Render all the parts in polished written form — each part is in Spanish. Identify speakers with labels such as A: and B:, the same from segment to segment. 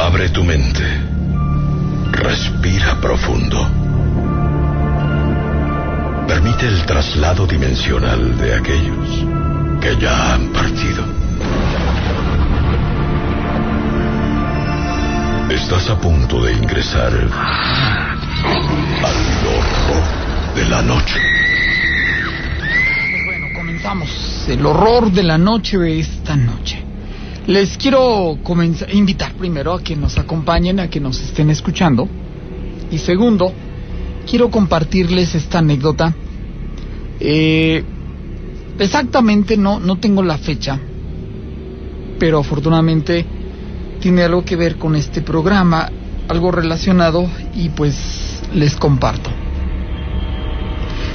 A: Abre tu mente. Respira profundo. Permite el traslado dimensional de aquellos que ya han partido. Estás a punto de ingresar al horror de la noche.
B: Bueno, comenzamos el horror de la noche de esta noche. Les quiero invitar primero a que nos acompañen, a que nos estén escuchando. Y segundo, quiero compartirles esta anécdota. Exactamente no tengo la fecha, pero afortunadamente tiene algo que ver con este programa, algo relacionado, y pues les comparto.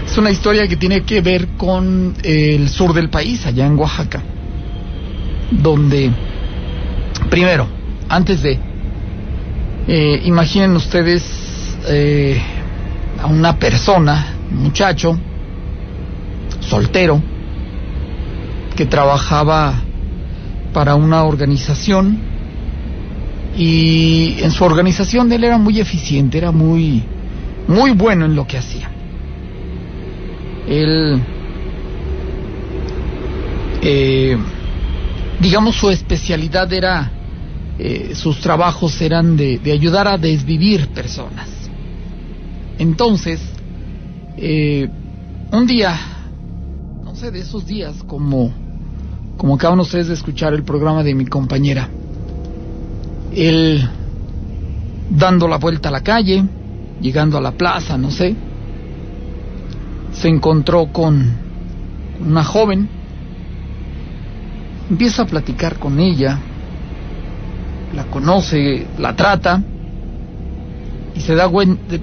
B: Es una historia que tiene que ver con el sur del país, allá en Oaxaca, donde, primero, antes de, imaginen ustedes a una persona, un muchacho, soltero, que trabajaba para una organización, y en su organización él era muy eficiente, era muy bueno en lo que hacía. Él, digamos, su especialidad era, sus trabajos eran de ayudar a desvivir personas. Entonces, un día, no sé, de esos días, como acaban ustedes de escuchar el programa de mi compañera, él dando la vuelta a la calle, llegando a la plaza, no sé, se encontró con una joven, empieza a platicar con ella, la conoce, la trata, y se da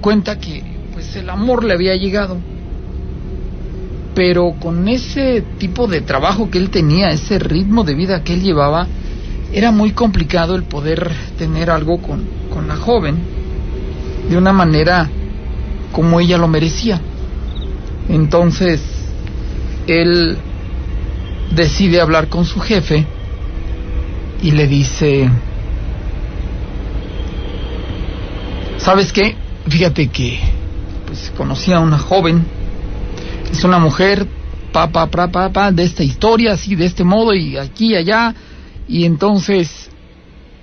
B: cuenta que pues el amor le había llegado. Pero con ese tipo de trabajo que él tenía, ese ritmo de vida que él llevaba, era muy complicado el poder tener algo con la joven de una manera como ella lo merecía. Entonces él decide hablar con su jefe y le dice: ¿sabes qué? Fíjate que pues conocí a una joven, es una mujer de esta historia, así, de este modo, y aquí y allá, y entonces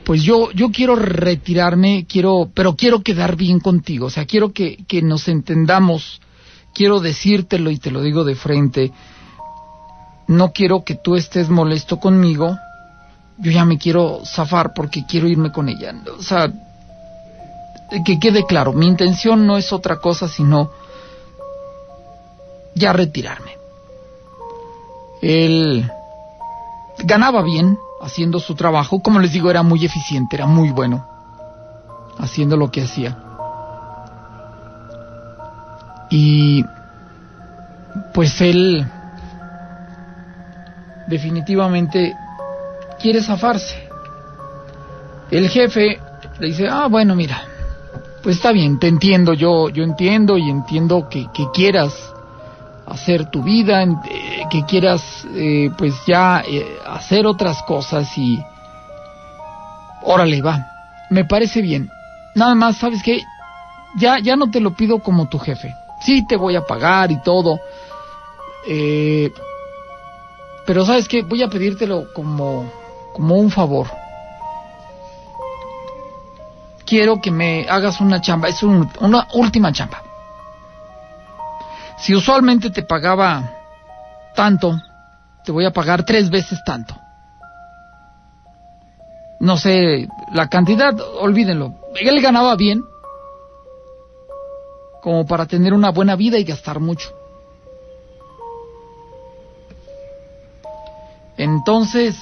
B: pues yo quiero retirarme, pero quiero quedar bien contigo, o sea, quiero que nos entendamos, quiero decírtelo y te lo digo de frente, no quiero que tú estés molesto conmigo, yo ya me quiero zafar porque quiero irme con ella, o sea, que quede claro, mi intención no es otra cosa sino ya retirarme. Él ganaba bien haciendo su trabajo, como les digo, era muy eficiente, era muy bueno haciendo lo que hacía. Y pues él definitivamente quiere zafarse. El jefe le dice: bueno, mira, pues está bien, te entiendo, yo entiendo, y entiendo que quieras hacer tu vida, que quieras pues ya hacer otras cosas, y órale, va, me parece bien. Nada más, ¿sabes qué? Ya no te lo pido como tu jefe, sí te voy a pagar y todo, pero ¿sabes qué? Voy a pedírtelo como un favor. Quiero que me hagas una chamba, es una última chamba. Si usualmente te pagaba tanto, te voy a pagar 3 veces tanto. No sé, la cantidad, olvídenlo. Él ganaba bien, como para tener una buena vida y gastar mucho. Entonces,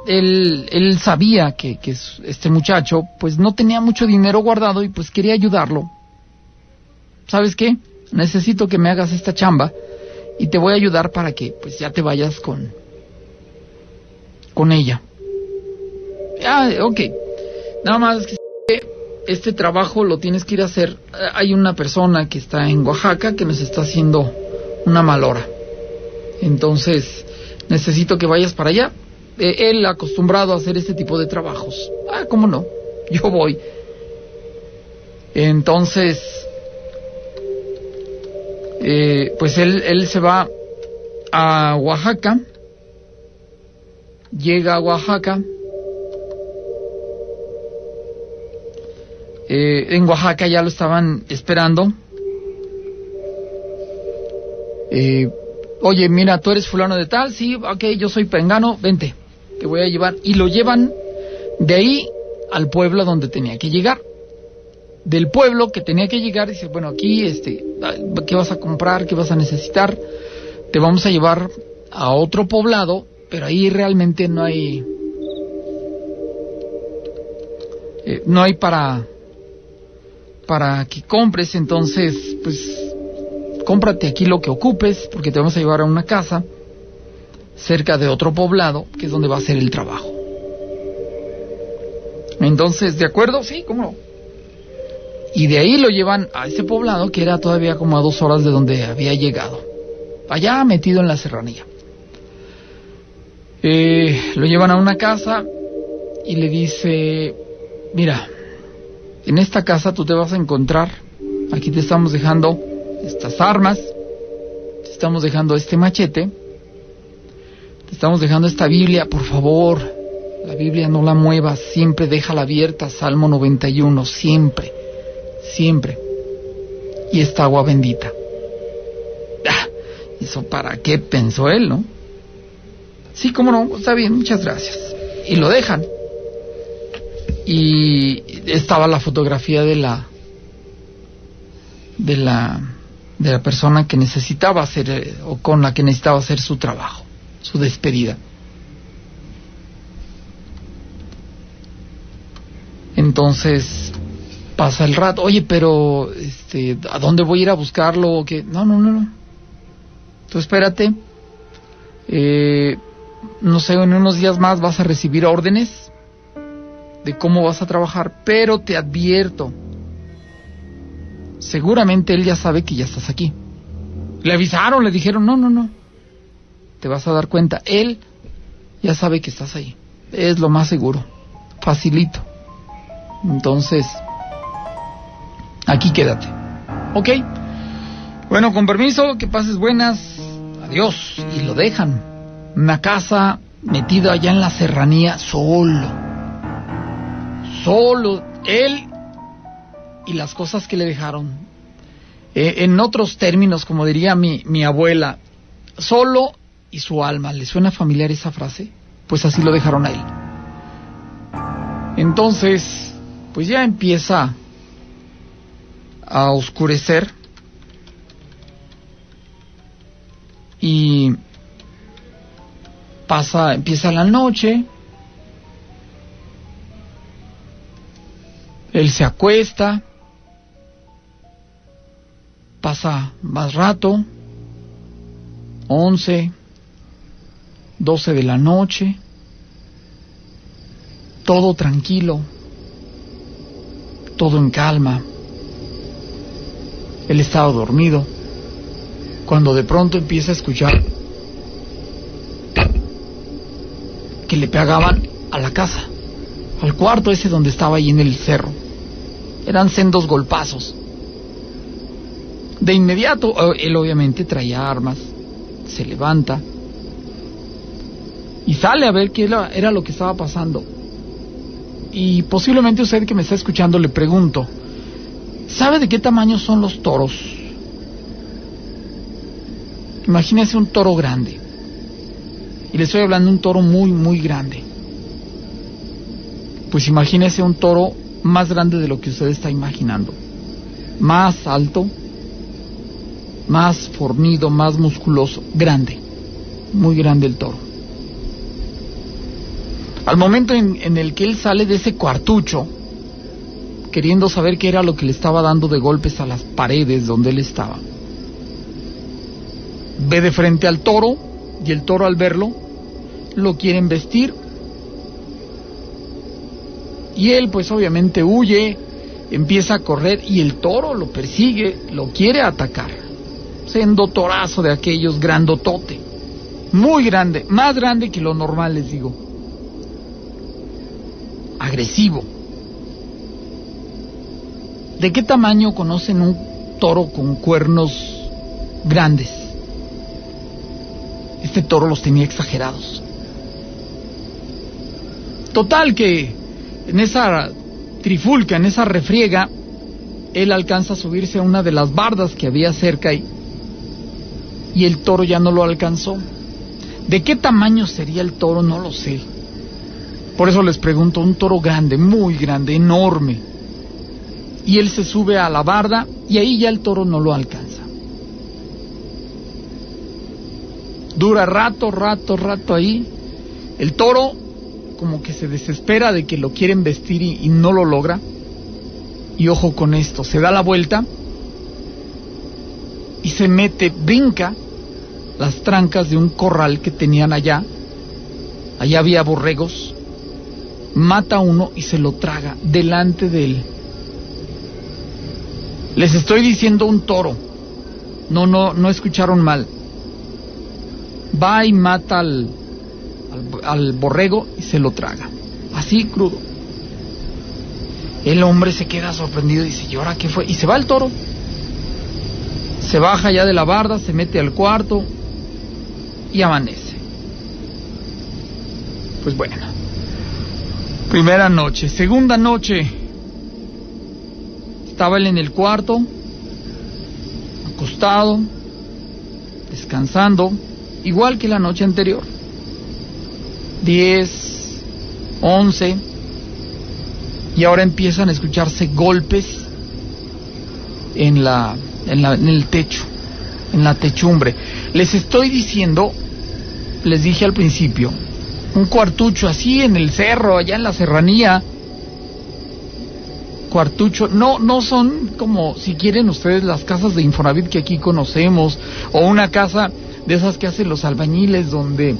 B: él sabía que este muchacho pues no tenía mucho dinero guardado y pues quería ayudarlo. ¿Sabes qué? Necesito que me hagas esta chamba y te voy a ayudar para que pues ya te vayas con ella. Ok. Nada más que este trabajo lo tienes que ir a hacer. Hay una persona que está en Oaxaca que nos está haciendo una malora. Entonces necesito que vayas para allá él acostumbrado a hacer este tipo de trabajos. ¿Cómo no? Yo voy. Entonces, pues él se va a Oaxaca, llega a Oaxaca. En Oaxaca ya lo estaban esperando. Oye, mira, tú eres fulano de tal, sí, ok, yo soy perengano, vente, te voy a llevar. Y lo llevan de ahí al pueblo donde tenía que llegar. Del pueblo que tenía que llegar, dice, bueno, aquí, ¿qué vas a comprar? ¿Qué vas a necesitar? Te vamos a llevar a otro poblado, pero ahí realmente no hay para que compres. Entonces, pues, cómprate aquí lo que ocupes, porque te vamos a llevar a una casa cerca de otro poblado, que es donde va a ser el trabajo. Entonces, ¿de acuerdo? Sí, ¿cómo no? Y de ahí lo llevan a ese poblado, que era todavía como a 2 horas de donde había llegado, allá metido en la serranía. Lo llevan a una casa y le dice, mira, en esta casa tú te vas a encontrar, aquí te estamos dejando estas armas, te estamos dejando este machete, te estamos dejando esta Biblia, por favor, la Biblia no la muevas, siempre déjala abierta, Salmo 91, siempre, siempre, y esta agua bendita. ¿Eso para qué? Pensó él, ¿no? Sí, cómo no, está bien, muchas gracias. Y lo dejan. Y estaba la fotografía de la persona que necesitaba hacer, o con la que necesitaba hacer su trabajo, su despedida. Entonces pasa el rato, oye, pero ¿a dónde voy a ir a buscarlo? ¿Qué? No. Tú espérate. No sé, en unos días más vas a recibir órdenes de cómo vas a trabajar, pero te advierto, seguramente él ya sabe que ya estás aquí. Le avisaron, le dijeron, no, te vas a dar cuenta, él ya sabe que estás ahí, es lo más seguro, facilito. Entonces, aquí quédate, ¿ok? Bueno, con permiso, que pases buenas, adiós. Y lo dejan, una casa metido allá en la serranía, solo, él y las cosas que le dejaron. En otros términos, como diría mi abuela, solo y su alma. ¿Le suena familiar esa frase? Pues así lo dejaron a él. Entonces, pues ya empieza a oscurecer y empieza la noche. Él se acuesta, pasa más rato, 11, 12 de la noche, todo tranquilo, todo en calma. Él estaba dormido, cuando de pronto empieza a escuchar que le pegaban a la casa, al cuarto ese donde estaba ahí en el cerro. Eran sendos golpazos. De inmediato, él obviamente traía armas, se levanta y sale a ver qué era lo que estaba pasando. Y posiblemente usted que me está escuchando le pregunto, ¿sabe de qué tamaño son los toros? Imagínese un toro grande. Y le estoy hablando de un toro muy, muy grande. Pues imagínese un toro más grande de lo que usted está imaginando. Más alto, más fornido, más musculoso, grande. Muy grande el toro. Al momento en el que él sale de ese cuartucho, queriendo saber qué era lo que le estaba dando de golpes a las paredes donde él estaba, ve de frente al toro, y el toro, al verlo, lo quiere embestir, y él pues obviamente huye, empieza a correr, y el toro lo persigue, lo quiere atacar, siendo torazo de aquellos, grandotote. muy grande, más grande que lo normal, les digo. Agresivo. ¿De qué tamaño conocen un toro con cuernos grandes? Este toro los tenía exagerados. Total que en esa trifulca, en esa refriega, él alcanza a subirse a una de las bardas que había cerca y el toro ya no lo alcanzó. ¿De qué tamaño sería el toro? No lo sé. Por eso les pregunto, un toro grande, muy grande, enorme. Y él se sube a la barda y ahí ya el toro no lo alcanza. Dura rato ahí. El toro como que se desespera de que lo quieren vestir y no lo logra. Y ojo con esto, se da la vuelta y se mete, brinca las trancas de un corral que tenían allá. Allá había borregos. Mata a uno y se lo traga delante de él. Les estoy diciendo un toro. No escucharon mal. Va y mata al borrego y se lo traga. Así, crudo. El hombre se queda sorprendido y dice, ¿y ahora qué fue? Y se va el toro. Se baja ya de la barda, se mete al cuarto y amanece. Pues bueno. Primera noche. Segunda noche. Estaba él en el cuarto, acostado, descansando, igual que la noche anterior. 10, 11, y ahora empiezan a escucharse golpes en el techo, en la techumbre. Les estoy diciendo, les dije al principio, un cuartucho así en el cerro, allá en la serranía. Cuartucho, no son como, si quieren ustedes, las casas de Infonavit que aquí conocemos, o una casa de esas que hacen los albañiles donde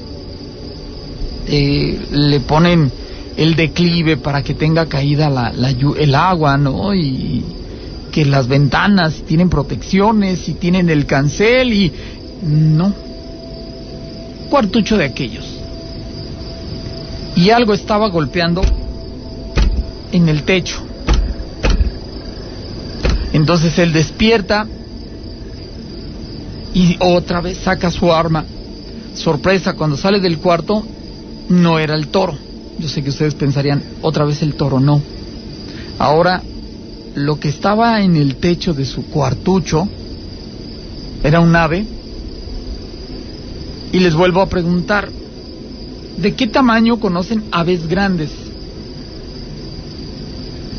B: le ponen el declive para que tenga caída el agua, ¿no? Y que las ventanas tienen protecciones y tienen el cancel y... no. Cuartucho de aquellos. Y algo estaba golpeando en el techo. Entonces él despierta y otra vez saca su arma. Sorpresa, cuando sale del cuarto, no era el toro. Yo sé que ustedes pensarían, otra vez el toro, no. Ahora, lo que estaba en el techo de su cuartucho era un ave. Y les vuelvo a preguntar, ¿de qué tamaño conocen aves grandes?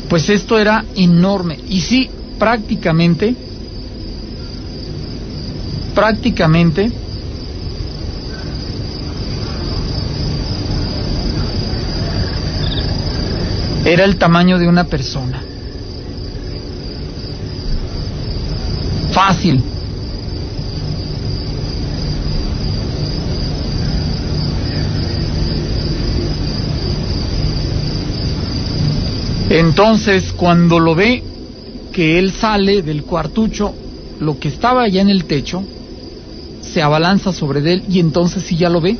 B: Pues esto era enorme. Y sí, prácticamente era el tamaño de una persona. Fácil. Entonces, cuando lo ve, que él sale del cuartucho, lo que estaba allá en el techo se abalanza sobre él y entonces sí ya lo ve.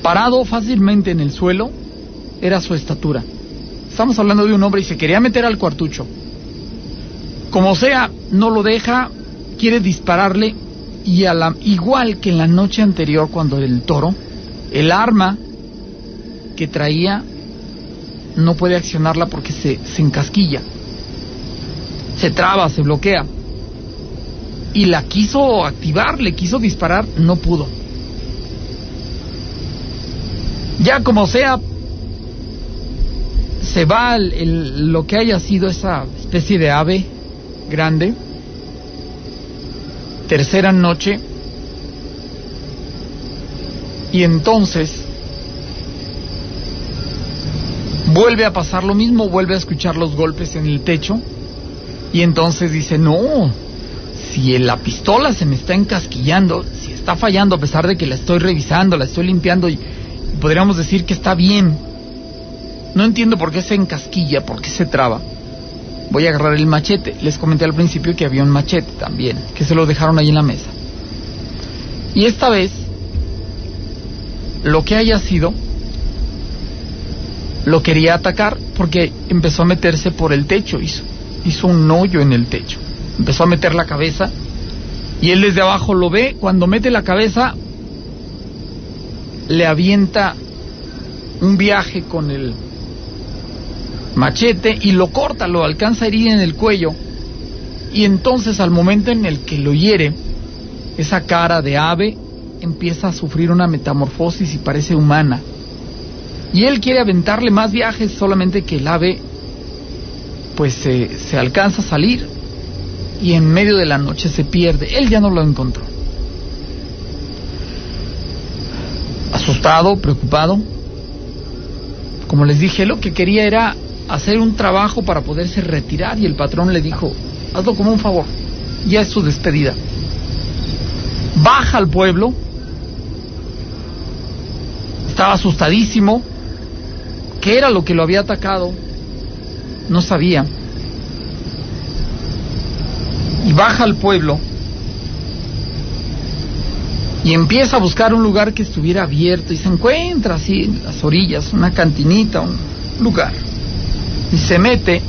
B: Parado fácilmente en el suelo, era su estatura. Estamos hablando de un hombre y se quería meter al cuartucho. Como sea, no lo deja, quiere dispararle y igual que en la noche anterior cuando el toro, el arma que traía no puede accionarla porque se encasquilla. Se traba, se bloquea. Y la quiso activar, le quiso disparar, no pudo. Ya como sea, se va lo que haya sido esa especie de ave grande. Tercera noche. Y entonces vuelve a pasar lo mismo, vuelve a escuchar los golpes en el techo. Y entonces dice, no, si la pistola se me está encasquillando, si está fallando a pesar de que la estoy revisando, la estoy limpiando y podríamos decir que está bien, no entiendo por qué se encasquilla, por qué se traba. Voy a agarrar el machete. Les comenté al principio que había un machete también, que se lo dejaron ahí en la mesa. Y esta vez, lo que haya sido, lo quería atacar porque empezó a meterse por el techo, hizo un hoyo en el techo, empezó a meter la cabeza y él desde abajo lo ve. Cuando mete la cabeza, le avienta un viaje con el machete y lo corta, lo alcanza a herir en el cuello. Y entonces, al momento en el que lo hiere, esa cara de ave empieza a sufrir una metamorfosis y parece humana. Y él quiere aventarle más viajes, solamente que el ave pues se alcanza a salir y en medio de la noche se pierde. Él ya no lo encontró. Asustado, preocupado, como les dije, lo que quería era hacer un trabajo para poderse retirar, y el patrón le dijo: hazlo como un favor, ya es su despedida. Baja al pueblo, estaba asustadísimo. ¿Qué era lo que lo había atacado? No sabía. Y baja al pueblo y empieza a buscar un lugar que estuviera abierto, y se encuentra así en las orillas, una cantinita, un lugar, y se mete,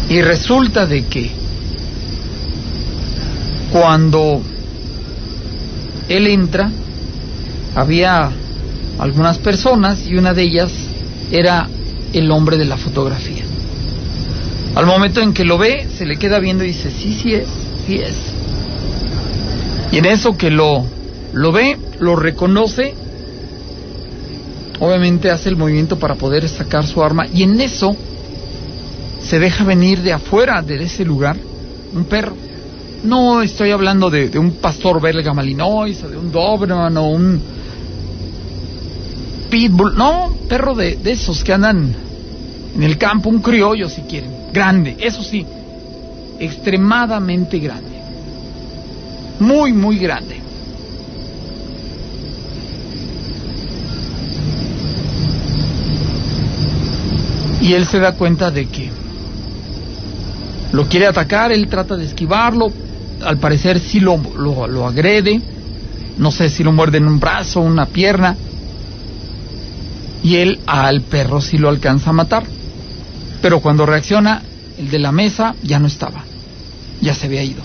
B: y resulta de que cuando él entra, había algunas personas y una de ellas era el hombre de la fotografía. Al momento en que lo ve, se le queda viendo y dice: sí es. Y en eso que lo ve, lo reconoce, obviamente hace el movimiento para poder sacar su arma, y en eso se deja venir de afuera de ese lugar un perro. No estoy hablando de un pastor belga malinois, o de un doberman, o un pitbull, no, perro de esos que andan en el campo, un criollo si quieren, grande, eso sí, extremadamente grande, muy, muy grande. Y él se da cuenta de que lo quiere atacar, él trata de esquivarlo, al parecer sí lo agrede, no sé si lo muerde en un brazo, una pierna, y él al perro sí lo alcanza a matar. Pero cuando reacciona, el de la mesa ya no estaba, ya se había ido,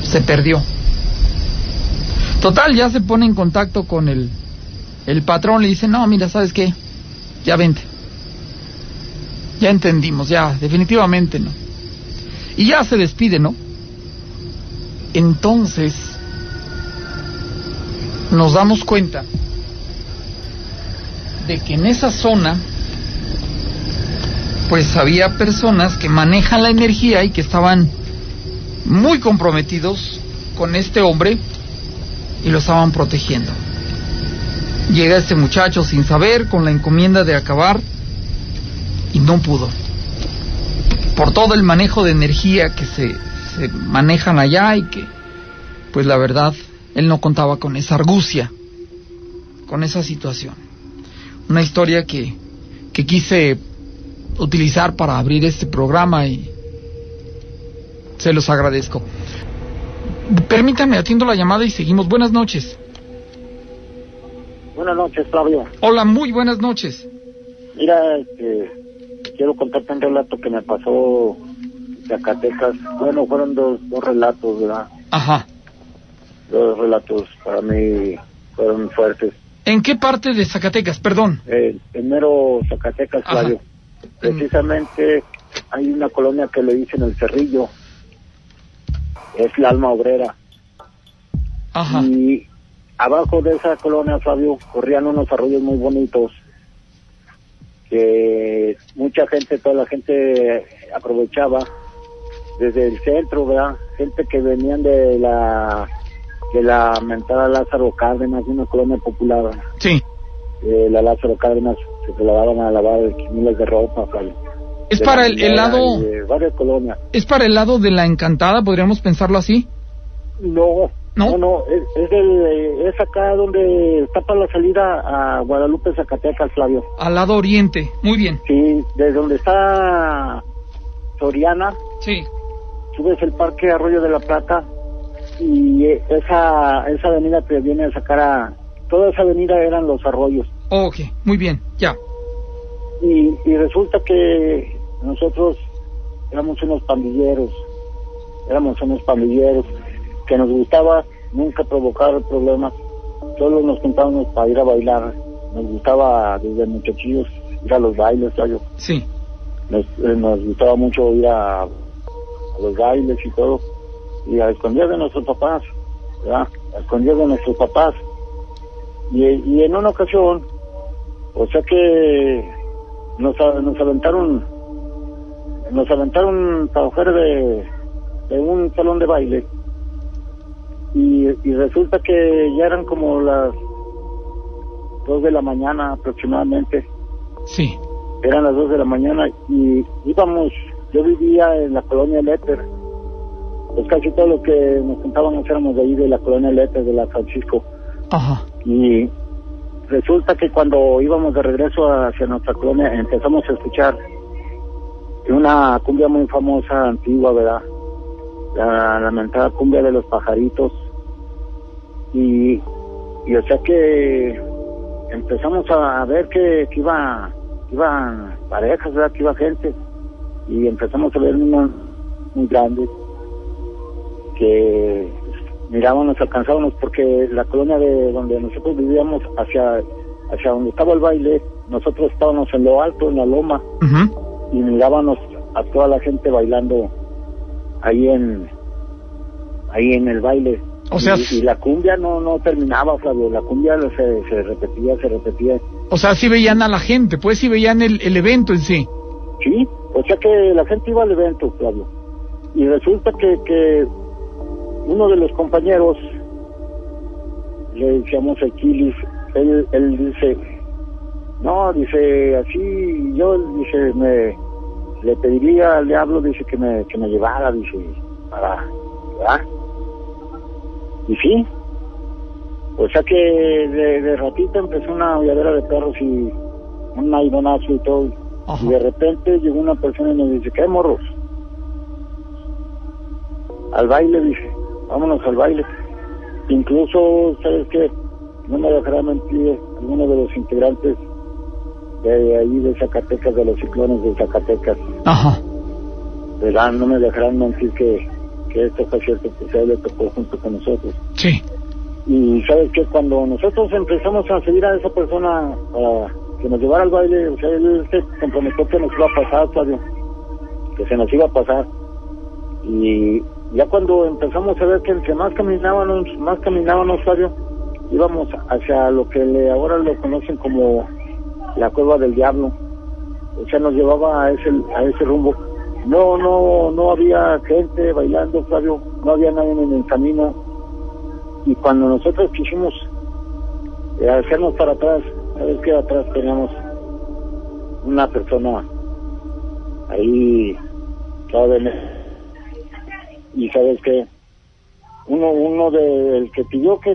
B: se perdió. Total, ya se pone en contacto con el patrón, le dice: no, mira, ¿sabes qué? Ya vente, ya entendimos, ya, definitivamente no. Y ya se despide, ¿no? Entonces nos damos cuenta de que en esa zona pues había personas que manejan la energía y que estaban muy comprometidos con este hombre y lo estaban protegiendo. Llega este muchacho sin saber, con la encomienda de acabar, y no pudo. Por todo el manejo de energía que se manejan allá, y que, pues la verdad, él no contaba con esa argucia, con esa situación. Una historia que quise utilizar para abrir este programa, y se los agradezco. Permítanme, atiendo la llamada y seguimos. Buenas noches.
C: Buenas noches, Flavio.
B: Hola, muy buenas noches.
C: Mira, quiero contarte un relato que me pasó en Zacatecas. Bueno, fueron dos relatos, ¿verdad?
B: Ajá.
C: Dos relatos para mí fueron fuertes.
B: ¿En qué parte de Zacatecas, perdón?
C: En mero Zacatecas, Flavio. Precisamente hay una colonia que le dicen El Cerrillo. Es la Alma Obrera.
B: Ajá.
C: Y abajo de esa colonia, Flavio, corrían unos arroyos muy bonitos que mucha gente, toda la gente aprovechaba desde el centro, ¿verdad? Gente que venían de la mentada Lázaro Cárdenas, una colonia popular.
B: Sí.
C: La Lázaro Cárdenas se lavaban a lavar miles de ropa, Flavio.
B: Es para el lado...
C: varias colonias.
B: ¿Es para el lado de la Encantada? ¿Podríamos pensarlo así?
C: No, es acá donde está para la salida a Guadalupe, Zacatecas, Flavio.
B: Al lado oriente, muy bien.
C: Sí, desde donde está Soriana.
B: Sí.
C: subes el Parque Arroyo de la Plata y esa avenida que viene a sacar toda esa avenida eran los arroyos.
B: Ok, muy bien, ya.
C: Y resulta que nosotros éramos unos pandilleros que nos gustaba nunca provocar problemas, solo nos juntábamos para ir a bailar, nos gustaba desde muchachillos ir a los bailes, ¿sabes?
B: Sí.
C: Nos gustaba mucho ir a los bailes y todo, y a escondidas de nuestros papás, ¿verdad? A escondidas de nuestros papás. Y en una ocasión, o sea que nos aventaron para afuera de un salón de baile, y resulta que ya eran como las 2 de la mañana aproximadamente.
B: Sí.
C: Eran las 2 de la mañana y yo vivía en la colonia Letter, pues casi todo lo que nos juntábamos éramos de ahí de la colonia Letter, de la Francisco.
B: Ajá.
C: Y resulta que cuando íbamos de regreso hacia nuestra colonia empezamos a escuchar una cumbia muy famosa, antigua, ¿verdad? La lamentada cumbia de los pajaritos. Y o sea que empezamos a ver que iban parejas, ¿verdad? Que iba gente, y empezamos a ver unos muy grandes que mirábamos, alcanzábamos, porque la colonia de donde nosotros vivíamos hacia donde estaba el baile, nosotros estábamos en lo alto, en la loma.
B: Uh-huh.
C: Y mirábamos a toda la gente bailando ahí en el baile.
B: O sea,
C: y la cumbia no terminaba, Flavio, la cumbia se repetía.
B: O sea, sí veían a la gente, pues sí veían el evento en sí.
C: Sí, o sea que la gente iba al evento, Flavio. Y resulta que uno de los compañeros, le decíamos Aquiles, él dice, no, dice, así, yo, dice, le pediría al diablo, dice, que me llevara, dice, ¿verdad? Y sí, o sea que de ratito empezó una aulladera de perros y un aironazo y todo. Ajá. Y de repente llegó una persona y nos dice, ¿qué, morros? Al baile, dice, vámonos al baile. Incluso, ¿sabes qué? No me dejará mentir, alguno de los integrantes de ahí de Zacatecas, de los ciclones de Zacatecas,
B: ajá,
C: ¿verdad? No me dejarán mentir que esto fue cierto, que se le tocó junto con nosotros.
B: Sí.
C: Y ¿sabes qué? Cuando nosotros empezamos a seguir a esa persona para que nos llevara al baile, o sea, él se comprometió que nos iba a pasar, Flavio, que se nos iba a pasar. Y ya cuando empezamos a ver que entre más caminábamos, Flavio, íbamos hacia lo que ahora lo conocen como la Cueva del Diablo. O sea, nos llevaba a ese rumbo. No había gente bailando, Flavio, no había nadie en el camino. Y cuando nosotros quisimos hacernos para atrás, ¿sabes qué? Atrás teníamos una persona ahí, ¿sabes? Y ¿sabes qué? Uno del que pidió que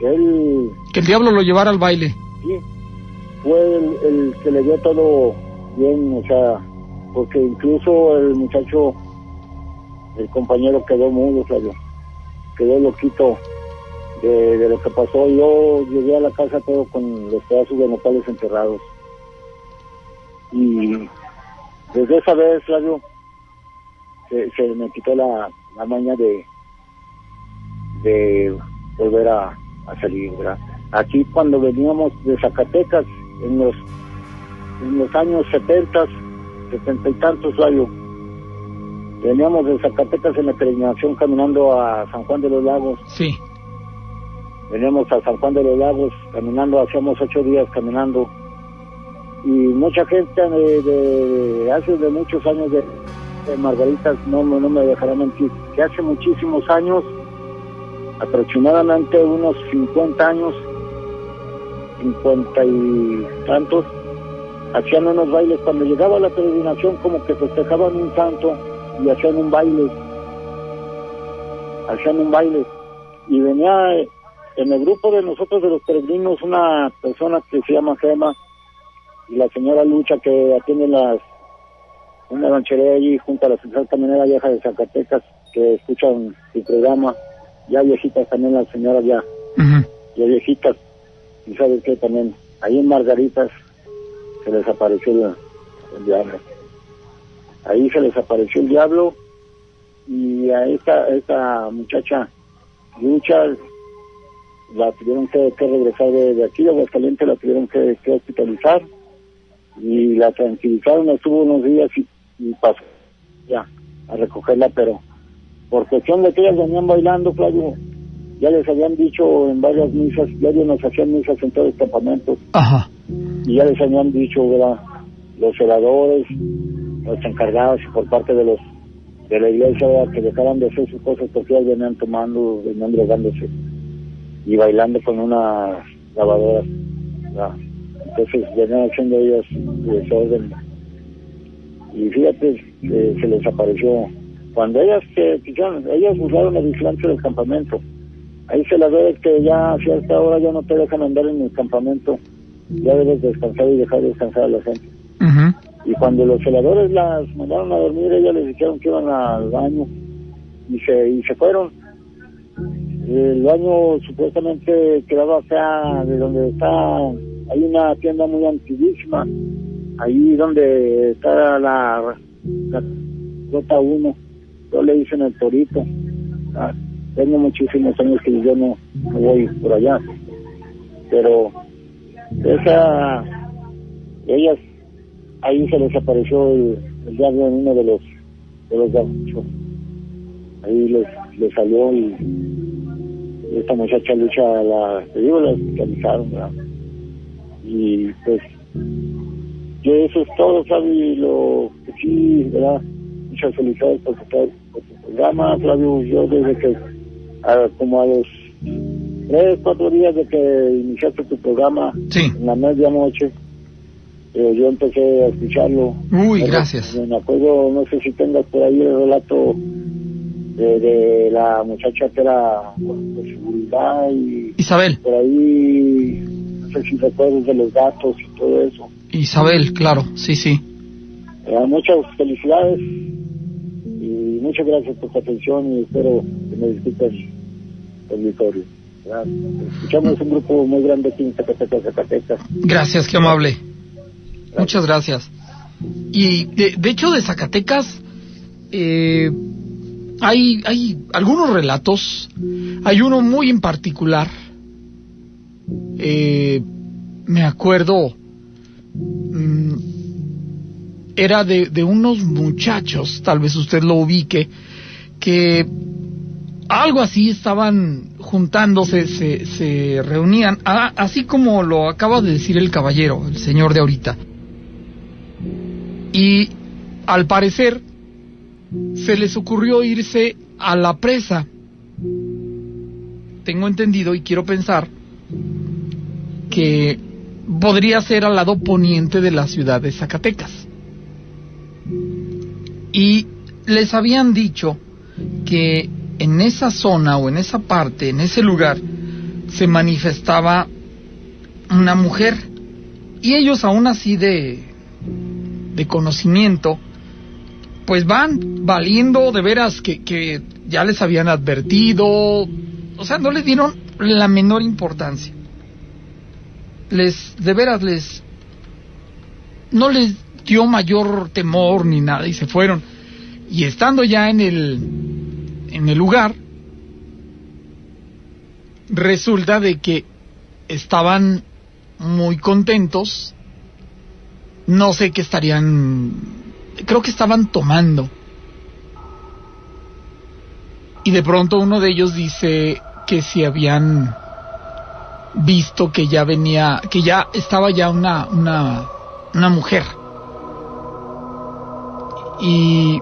B: el diablo lo llevara al baile.
C: Sí, fue el que le dio todo bien, o sea, porque incluso el muchacho, el compañero, quedó mudo, Flavio, quedó loquito de lo que pasó. Yo llegué a la casa todo con los pedazos de nopales enterrados, y desde esa vez, Flavio, se me quitó la maña de volver a salir, ¿verdad? Aquí cuando veníamos de Zacatecas en los años 70 y tantos, Flavio, veníamos de Zacatecas en la peregrinación caminando a San Juan de los Lagos.
B: Sí.
C: Veníamos a San Juan de los Lagos caminando, hacíamos 8 días caminando, y mucha gente hace muchos años de Margaritas, no me dejará mentir, que hace muchísimos años, aproximadamente unos 50 años, 50 y tantos, hacían unos bailes. Cuando llegaba la peregrinación, como que festejaban un santo y hacían un baile, y venía en el grupo de nosotros, de los peregrinos, una persona que se llama Gema, y la señora Lucha, que atiende una ranchería allí junto a la central camionera vieja de Zacatecas, que escuchan su programa, ya viejitas también las señoras ya, ya viejitas, y sabes que también, ahí en Margaritas se les apareció el diablo. Ahí se les apareció el diablo, y a esta muchacha Lucha la tuvieron que regresar de aquí de Aguascalientes, la tuvieron que hospitalizar, y la tranquilizaron, estuvo unos días y pasó ya a recogerla, pero por cuestión de que ellas venían bailando, Flavio, ya les habían dicho en varias misas, diario nos hacían misas en todos los campamentos, y ya les habían dicho, ¿verdad?, los celadores, los encargados y por parte de la iglesia, ¿verdad?, que dejaran de hacer sus cosas porque ellas venían tomando, venían drogándose y bailando con una lavadora, ¿verdad? Entonces venían haciendo ellas desorden, y fíjate, se les apareció cuando ellas ellas usaron la vigilancia del campamento. Ahí se las ve que ya a cierta hora ya no te dejan andar en el campamento, ya debes descansar y dejar descansar a la gente. Y cuando los celadores las mandaron a dormir, ellas les dijeron que iban al baño y se fueron. El baño supuestamente quedaba acá de donde está, hay una tienda muy antiguísima, ahí donde está la Ruta 1, yo le dicen el Torito. Tengo muchísimos años que yo no voy por allá, pero ellas, ahí se les apareció el diablo en uno de los gauchos. Ahí les salió, y esta muchacha Lucha, la hospitalizaron, ¿verdad? Y pues que eso es todo, Flavio, lo que sí, ¿verdad? Muchas felicidades por tu programa, Flavio. Yo desde que como a los 3-4 días de que iniciaste tu programa, en la medianoche, yo empecé a escucharlo.
B: Gracias.
C: Me acuerdo, no sé si tengas por ahí el relato de la muchacha que era de seguridad, y
B: Isabel.
C: Por ahí, no sé si recuerdas de los gatos y todo eso.
B: Isabel, claro, sí.
C: Muchas felicidades y muchas gracias por tu atención, y espero que me disculpes por mi historia. Escuchamos un grupo muy grande aquí en Zacatecas.
B: Gracias, qué amable. Gracias. Muchas gracias. Y de hecho de Zacatecas hay algunos relatos. Hay uno muy en particular. Me acuerdo, era de unos muchachos, tal vez usted lo ubique, que algo así estaban juntándose, se reunían, así como lo acaba de decir el caballero, el señor de ahorita. Y al parecer se les ocurrió irse a la presa. Tengo entendido y quiero pensar que podría ser al lado poniente de la ciudad de Zacatecas. Y les habían dicho que en esa zona o en esa parte, en ese lugar, se manifestaba una mujer. Y ellos, aún así de conocimiento, pues van valiendo de veras que ya les habían advertido, o sea, no les dieron la menor importancia. No les dio mayor temor ni nada, y se fueron. Y estando ya en el lugar, resulta de que estaban muy contentos. No sé qué estarían, creo que estaban tomando. Y de pronto uno de ellos dice que si habían visto que ya venía, que ya estaba ya una mujer. Y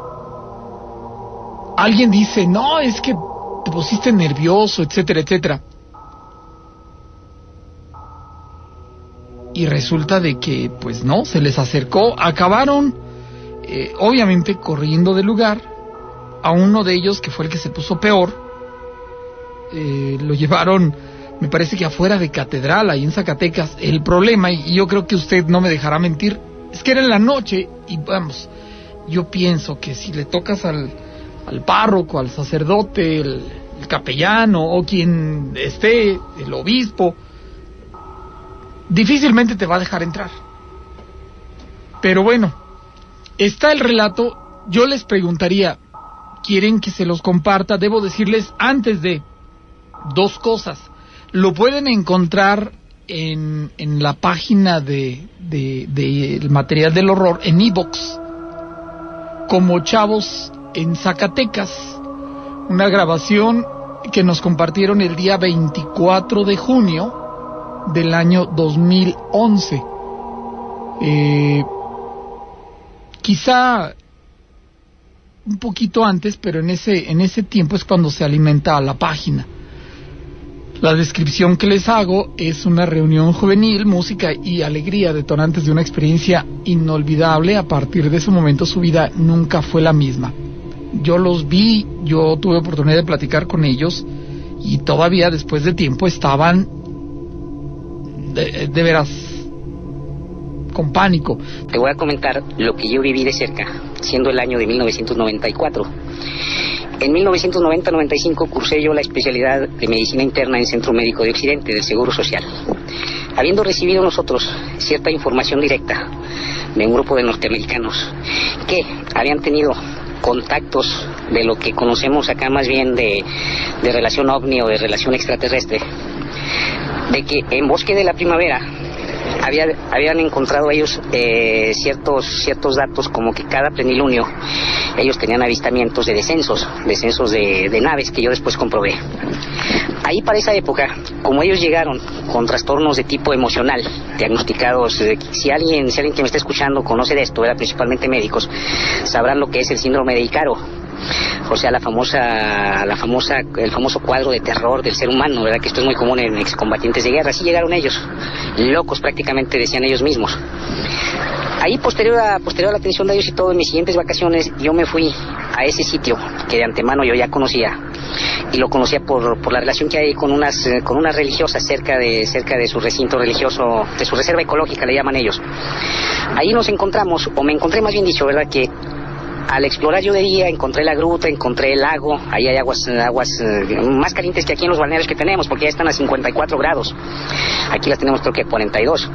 B: alguien dice, no, es que te pusiste nervioso, etcétera, etcétera. Y resulta de que, pues no, se les acercó, acabaron, obviamente, corriendo del lugar. A uno de ellos, que fue el que se puso peor, lo llevaron, me parece que afuera de Catedral, ahí en Zacatecas. El problema, y yo creo que usted no me dejará mentir, es que era en la noche, y vamos, yo pienso que si le tocas al párroco, al sacerdote, el capellano o quien esté, el obispo, difícilmente te va a dejar entrar. Pero bueno, está el relato. Yo les preguntaría, ¿quieren que se los comparta? Debo decirles antes de 2 cosas. Lo pueden encontrar en la página de el material del horror en iVoox, como Chavos en Zacatecas, una grabación que nos compartieron el día 24 de junio del año 2011. Quizá un poquito antes, pero en ese tiempo es cuando se alimenta la página. La descripción que les hago es una reunión juvenil, música y alegría, detonantes de una experiencia inolvidable. A partir de ese momento su vida nunca fue la misma. Yo los vi, yo tuve oportunidad de platicar con ellos y todavía después de tiempo estaban de veras con pánico.
D: Te voy a comentar lo que yo viví de cerca, siendo el año de 1994. En 1990-95 cursé yo la especialidad de Medicina Interna en Centro Médico de Occidente del Seguro Social, habiendo recibido nosotros cierta información directa de un grupo de norteamericanos que habían tenido contactos de lo que conocemos acá más bien de relación ovni o de relación extraterrestre, de que en Bosque de la Primavera habían encontrado ellos ciertos datos, como que cada plenilunio ellos tenían avistamientos de descensos de naves, que yo después comprobé. Ahí para esa época, como ellos llegaron con trastornos de tipo emocional, diagnosticados, si alguien que me está escuchando conoce de esto, principalmente médicos, sabrán lo que es el síndrome de Icaro. O sea, el famoso cuadro de terror del ser humano, ¿verdad? Que esto es muy común en excombatientes de guerra. Así llegaron ellos, locos prácticamente, decían ellos mismos. Ahí, posterior a la atención de ellos y todo, en mis siguientes vacaciones, yo me fui a ese sitio que de antemano yo ya conocía, y lo conocía por la relación que hay con unas religiosas cerca de su recinto religioso, de su reserva ecológica, le llaman ellos. Ahí nos encontramos, o me encontré más bien dicho, ¿verdad? Que al explorar yo de día encontré la gruta, encontré el lago. Ahí hay aguas más calientes que aquí en los balnearios que tenemos, porque ya están a 54 grados. Aquí las tenemos creo que a 42.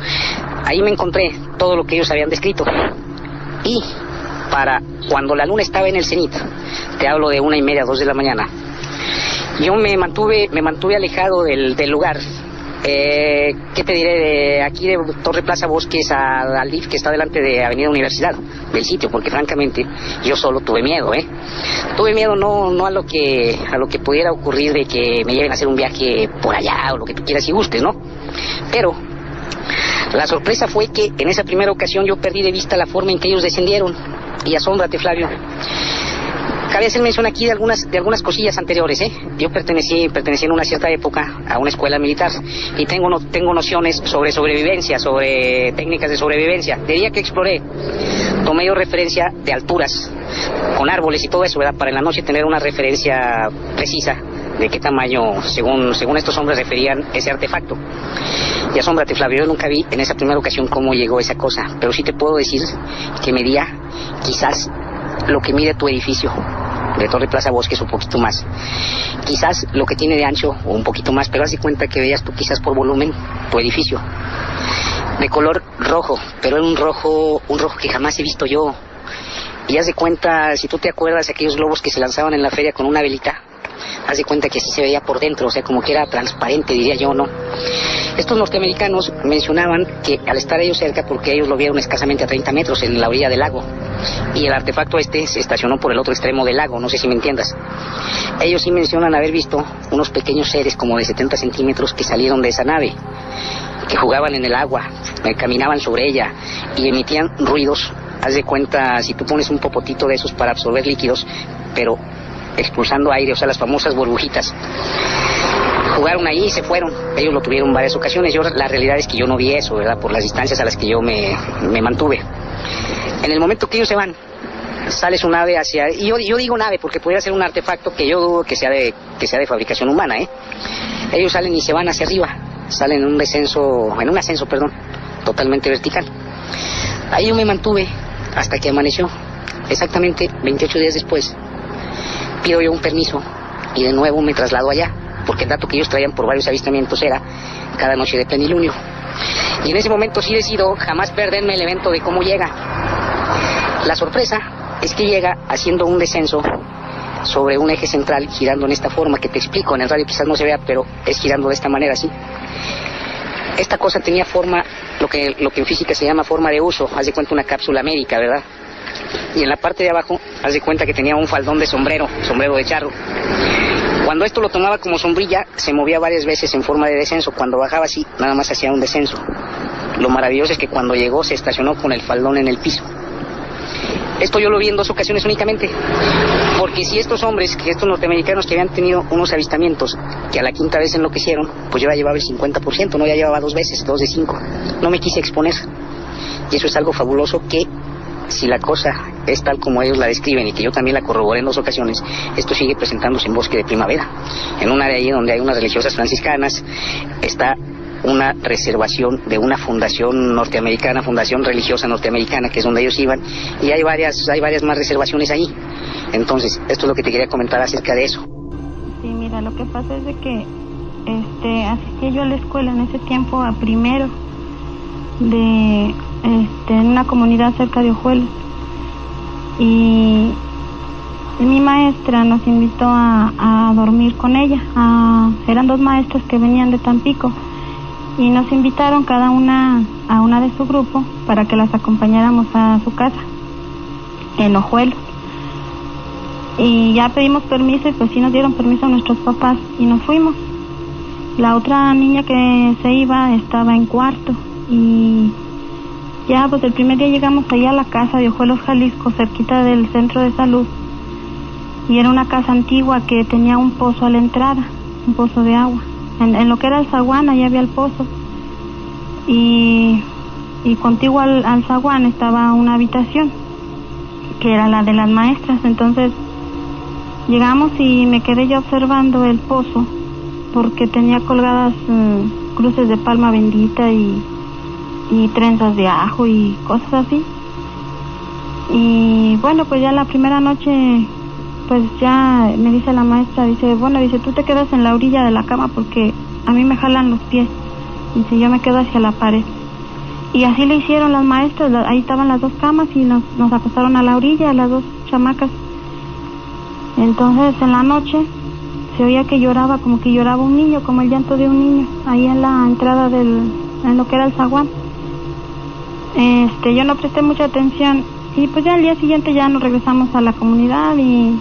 D: Ahí me encontré todo lo que ellos habían descrito. Y para cuando la luna estaba en el cenit, te hablo de 1:30, 2 de la mañana, yo me mantuve alejado del lugar. ¿Qué te diré? De aquí de Torre Plaza Bosques al DIF, que está delante de Avenida Universidad, del sitio, porque francamente yo solo tuve miedo, Tuve miedo no a lo que pudiera ocurrir, de que me lleven a hacer un viaje por allá o lo que tú quieras y gustes, ¿no? Pero la sorpresa fue que en esa primera ocasión yo perdí de vista la forma en que ellos descendieron. Y asómbrate, Flavio, cabe hacer mención aquí de algunas cosillas anteriores, Yo pertenecí en una cierta época a una escuela militar y tengo nociones sobre sobrevivencia, sobre técnicas de sobrevivencia. De día que exploré, tomé yo referencia de alturas, con árboles y todo eso, ¿verdad? Para en la noche tener una referencia precisa de qué tamaño, según estos hombres, referían ese artefacto. Y asómbrate, Flavio, yo nunca vi en esa primera ocasión cómo llegó esa cosa, pero sí te puedo decir que medía quizás lo que mide tu edificio de Torre Plaza Bosques, un poquito más, quizás lo que tiene de ancho o un poquito más, pero haz de cuenta que veías tú quizás por volumen tu edificio, de color rojo, pero era un rojo que jamás he visto yo. Y haz de cuenta, si tú te acuerdas de aquellos globos que se lanzaban en la feria con una velita, haz de cuenta que así se veía por dentro, o sea, como que era transparente, diría yo, ¿no? Estos norteamericanos mencionaban que al estar ellos cerca, porque ellos lo vieron escasamente a 30 metros en la orilla del lago, y el artefacto se estacionó por el otro extremo del lago, no sé si me entiendas. Ellos sí mencionan haber visto unos pequeños seres como de 70 centímetros que salieron de esa nave, que jugaban en el agua, caminaban sobre ella y emitían ruidos. Haz de cuenta, si tú pones un popotito de esos para absorber líquidos, pero expulsando aire, o sea, las famosas burbujitas. Jugaron ahí y se fueron. Ellos lo tuvieron varias ocasiones. La realidad es que yo no vi eso, ¿verdad? Por las distancias a las que yo me mantuve. En el momento que ellos se van, sale su nave hacia... Y yo digo nave porque podría ser un artefacto que yo dudo que sea de fabricación humana, Ellos salen y se van hacia arriba. Salen en un ascenso, totalmente vertical. Ahí yo me mantuve hasta que amaneció. exactamente 28 días después, pido yo un permiso y de nuevo me traslado allá, porque el dato que ellos traían por varios avistamientos era cada noche de plenilunio. Y en ese momento sí decido jamás perderme el evento de cómo llega. La sorpresa es que llega haciendo un descenso sobre un eje central, girando en esta forma que te explico, en el radio quizás no se vea, pero es girando de esta manera así. Esta cosa tenía forma, lo que en física se llama forma de uso, haz de cuenta una cápsula médica, ¿verdad? Y en la parte de abajo, haz de cuenta que tenía un faldón de sombrero de charro. Cuando esto lo tomaba como sombrilla, se movía varias veces en forma de descenso. Cuando bajaba así, nada más hacía un descenso. Lo maravilloso es que cuando llegó se estacionó con el faldón en el piso. Esto yo lo vi en 2 ocasiones únicamente, porque si estos hombres, estos norteamericanos que habían tenido unos avistamientos, que a la 5ª vez enloquecieron, pues yo ya llevaba el 50%, no, ya llevaba 2 veces, 2 de 5. No me quise exponer. Y eso es algo fabuloso que, si la cosa es tal como ellos la describen y que yo también la corroboré en 2 ocasiones, esto sigue presentándose en Bosque de Primavera. En una de ahí donde hay unas religiosas franciscanas, está una reservación de una fundación norteamericana, fundación religiosa norteamericana, que es donde ellos iban, y hay varias más reservaciones ahí. Entonces, esto es lo que te quería comentar acerca de eso.
E: Sí, mira, lo que pasa es de que asistía yo a la escuela en ese tiempo a primero de en una comunidad cerca de Ojuelos, y mi maestra nos invitó a dormir con ella. Eran 2 maestras que venían de Tampico y nos invitaron cada una a una de su grupo para que las acompañáramos a su casa en Ojuelos. Y ya pedimos permiso y pues sí nos dieron permiso a nuestros papás y nos fuimos. La otra niña que se iba estaba en cuarto y ya pues el primer día llegamos allá a la casa de Ojuelos, Jalisco, cerquita del centro de salud, y era una casa antigua que tenía un pozo a la entrada, un pozo de agua. En lo que era el zaguán, allá había el pozo, y contiguo al zaguán estaba una habitación que era la de las maestras. Entonces llegamos y me quedé yo observando el pozo porque tenía colgadas cruces de palma bendita y trenzas de ajo y cosas así. Y bueno, pues ya la primera noche, pues ya me dice la maestra, dice, tú te quedas en la orilla de la cama porque a mí me jalan los pies. Dice, yo me quedo hacia la pared. Y así le hicieron las maestras, ahí estaban las 2 camas y nos acostaron a la orilla, las 2 chamacas. Entonces en la noche se oía que lloraba, como que lloraba un niño, como el llanto de un niño, ahí en la entrada en lo que era el zaguán. Yo no presté mucha atención y pues ya al día siguiente ya nos regresamos a la comunidad y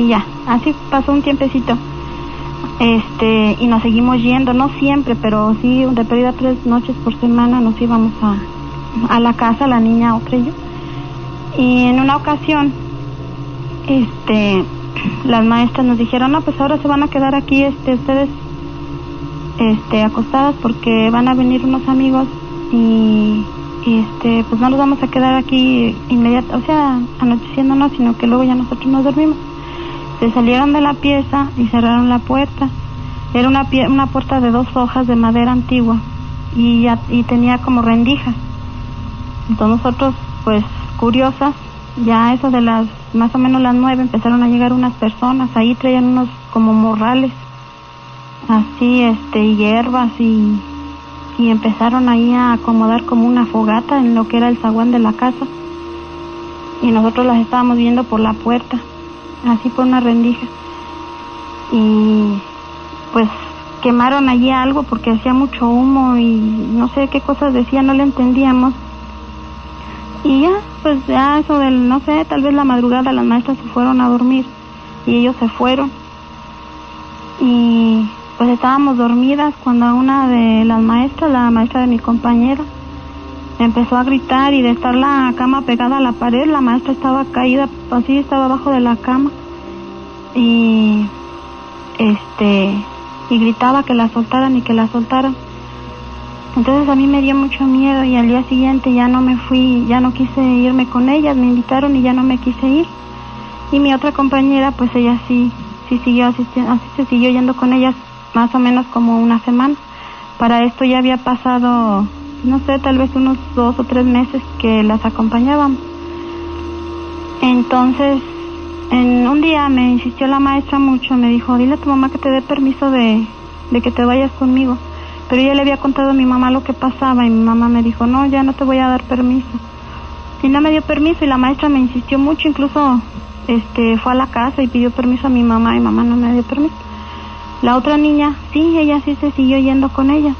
E: ya, así pasó un tiempecito. Y nos seguimos yendo, no siempre, pero sí de pérdida 3 noches por semana nos íbamos a la casa, la niña, otra y yo. Y en una ocasión, las maestras nos dijeron, no, pues ahora se van a quedar aquí ustedes acostadas porque van a venir unos amigos y pues no nos vamos a quedar aquí o sea, anocheciendo no, sino que luego ya nosotros nos dormimos. Se salieron de la pieza y cerraron la puerta. Era una puerta de 2 hojas de madera antigua y tenía como rendijas. Entonces nosotros, pues curiosas, ya eso de más o menos las 9 empezaron a llegar unas personas. Ahí traían unos como morrales, así, hierbas y empezaron ahí a acomodar como una fogata en lo que era el zaguán de la casa. Y nosotros las estábamos viendo por la puerta, así por una rendija. Y pues quemaron allí algo porque hacía mucho humo y no sé qué cosas decían, no le entendíamos. Y ya, pues ya eso no sé, tal vez la madrugada las maestras se fueron a dormir y ellos se fueron. Y pues estábamos dormidas cuando una de las maestras, la maestra de mi compañera, empezó a gritar y de estar la cama pegada a la pared, la maestra estaba caída, así estaba abajo de la cama y gritaba que la soltaran y que la soltaran. Entonces a mí me dio mucho miedo y al día siguiente ya no me fui, ya no quise irme con ellas, me invitaron y ya no me quise ir. Y mi otra compañera, pues ella sí siguió asistiendo, así se siguió yendo con ellas más o menos como una semana. Para esto ya había pasado, no sé, tal vez unos 2 o 3 meses que las acompañábamos. Entonces, en un día me insistió la maestra mucho, me dijo, dile a tu mamá que te dé permiso de que te vayas conmigo. Pero ella le había contado a mi mamá lo que pasaba y mi mamá me dijo, no, ya no te voy a dar permiso. Y no me dio permiso y la maestra me insistió mucho, incluso fue a la casa y pidió permiso a mi mamá y mamá no me dio permiso. La otra niña, sí, ella sí se siguió yendo con ella.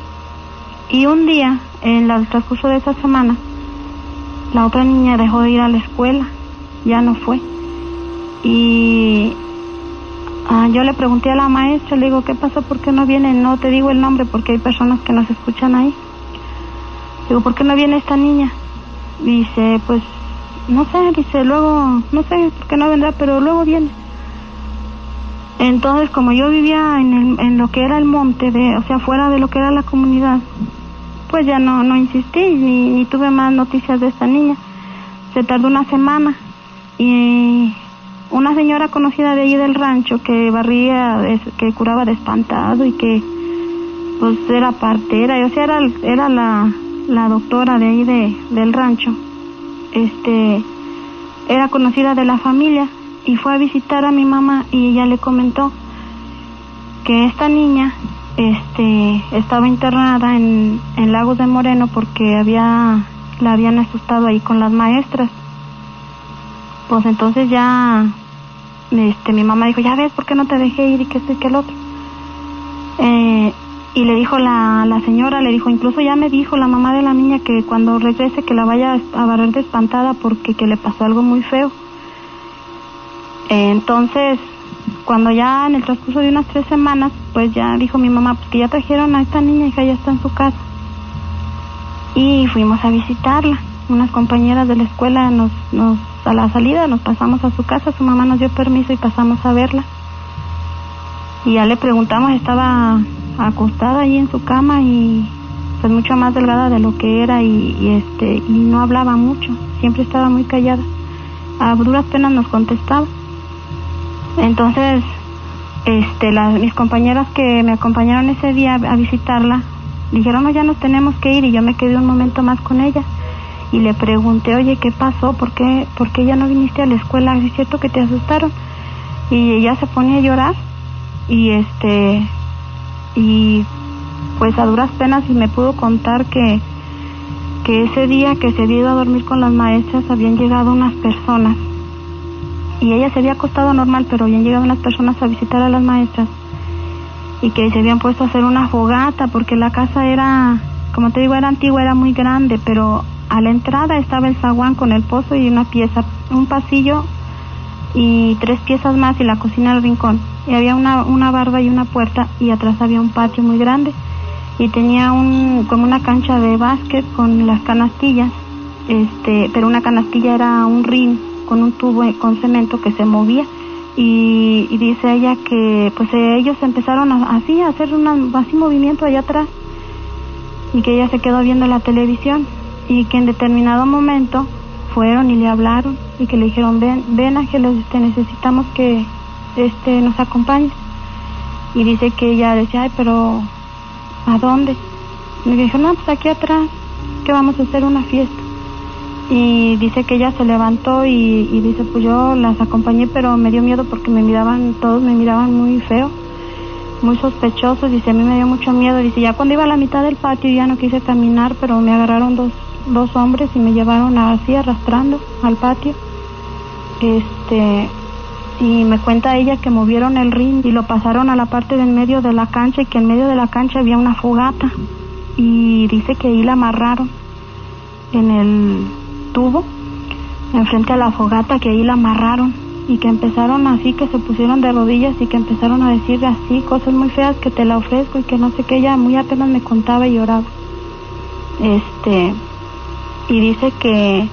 E: Y un día, en el transcurso de esa semana, la otra niña dejó de ir a la escuela, ya no fue. Y yo le pregunté a la maestra, le digo, ¿qué pasó? ¿Por qué no viene? No te digo el nombre porque hay personas que nos escuchan ahí. Digo, ¿por qué no viene esta niña? Dice, pues, no sé, dice, luego, no sé por qué no vendrá, pero luego viene. Entonces, como yo vivía en lo que era el monte, o sea, fuera de lo que era la comunidad, pues ya no insistí, ni tuve más noticias de esta niña. Se tardó una semana y una señora conocida de ahí del rancho que barría, que curaba de espantado y que pues era partera, o sea, era la doctora de ahí del rancho. Era conocida de la familia y fue a visitar a mi mamá y ella le comentó que esta niña estaba internada en Lagos de Moreno porque la habían asustado ahí con las maestras. Pues entonces ya mi mamá dijo, ya ves, ¿por qué no te dejé ir? Y que esto y que el otro. Y le dijo la señora, le dijo, incluso ya me dijo la mamá de la niña que cuando regrese que la vaya a barrer de espantada porque que le pasó algo muy feo. Entonces, cuando ya en el transcurso de unas 3 semanas, pues ya dijo mi mamá, pues que ya trajeron a esta niña y que ya está en su casa. Y fuimos a visitarla. Unas compañeras de la escuela a la salida nos pasamos a su casa, su mamá nos dio permiso y pasamos a verla. Y ya le preguntamos, estaba acostada ahí en su cama y pues mucho más delgada de lo que era y no hablaba mucho, siempre estaba muy callada. A duras penas nos contestaba. Entonces, mis compañeras que me acompañaron ese día a visitarla, dijeron, no, ya nos tenemos que ir, y yo me quedé un momento más con ella. Y le pregunté, oye, ¿qué pasó? ¿Por qué ya no viniste a la escuela? ¿Es cierto que te asustaron? Y ella se ponía a llorar y pues a duras penas y me pudo contar que ese día que se había ido a dormir con las maestras habían llegado unas personas y ella se había acostado normal, pero habían llegado unas personas a visitar a las maestras y que se habían puesto a hacer una fogata porque la casa era, como te digo, era antigua, era muy grande, pero a la entrada estaba el zaguán con el pozo y una pieza, un pasillo y 3 piezas más y la cocina al rincón. Y había una barda y una puerta y atrás había un patio muy grande y tenía como una cancha de básquet con las canastillas, pero una canastilla era un ring con un tubo con cemento que se movía y dice ella que pues ellos empezaron a hacer así movimiento allá atrás y que ella se quedó viendo la televisión y que en determinado momento fueron y le hablaron y que le dijeron, ven Ángeles, necesitamos que nos acompañes. Y dice que ella decía, ay, pero ¿a dónde? Y le dijo, no, pues aquí atrás, que vamos a hacer una fiesta. Y dice que ella se levantó y dice, pues yo las acompañé, pero me dio miedo porque todos me miraban muy feo, muy sospechosos. Dice, a mí me dio mucho miedo. Dice, ya cuando iba a la mitad del patio ya no quise caminar, pero me agarraron dos hombres y me llevaron así arrastrando al patio. Y me cuenta ella que movieron el ring y lo pasaron a la parte del medio de la cancha y que en medio de la cancha había una fogata y dice que ahí la amarraron en el tubo enfrente a la fogata, que ahí la amarraron y que empezaron así, que se pusieron de rodillas y que empezaron a decir así cosas muy feas, que te la ofrezco y que no sé qué. Ella muy apenas me contaba y lloraba. Y dice que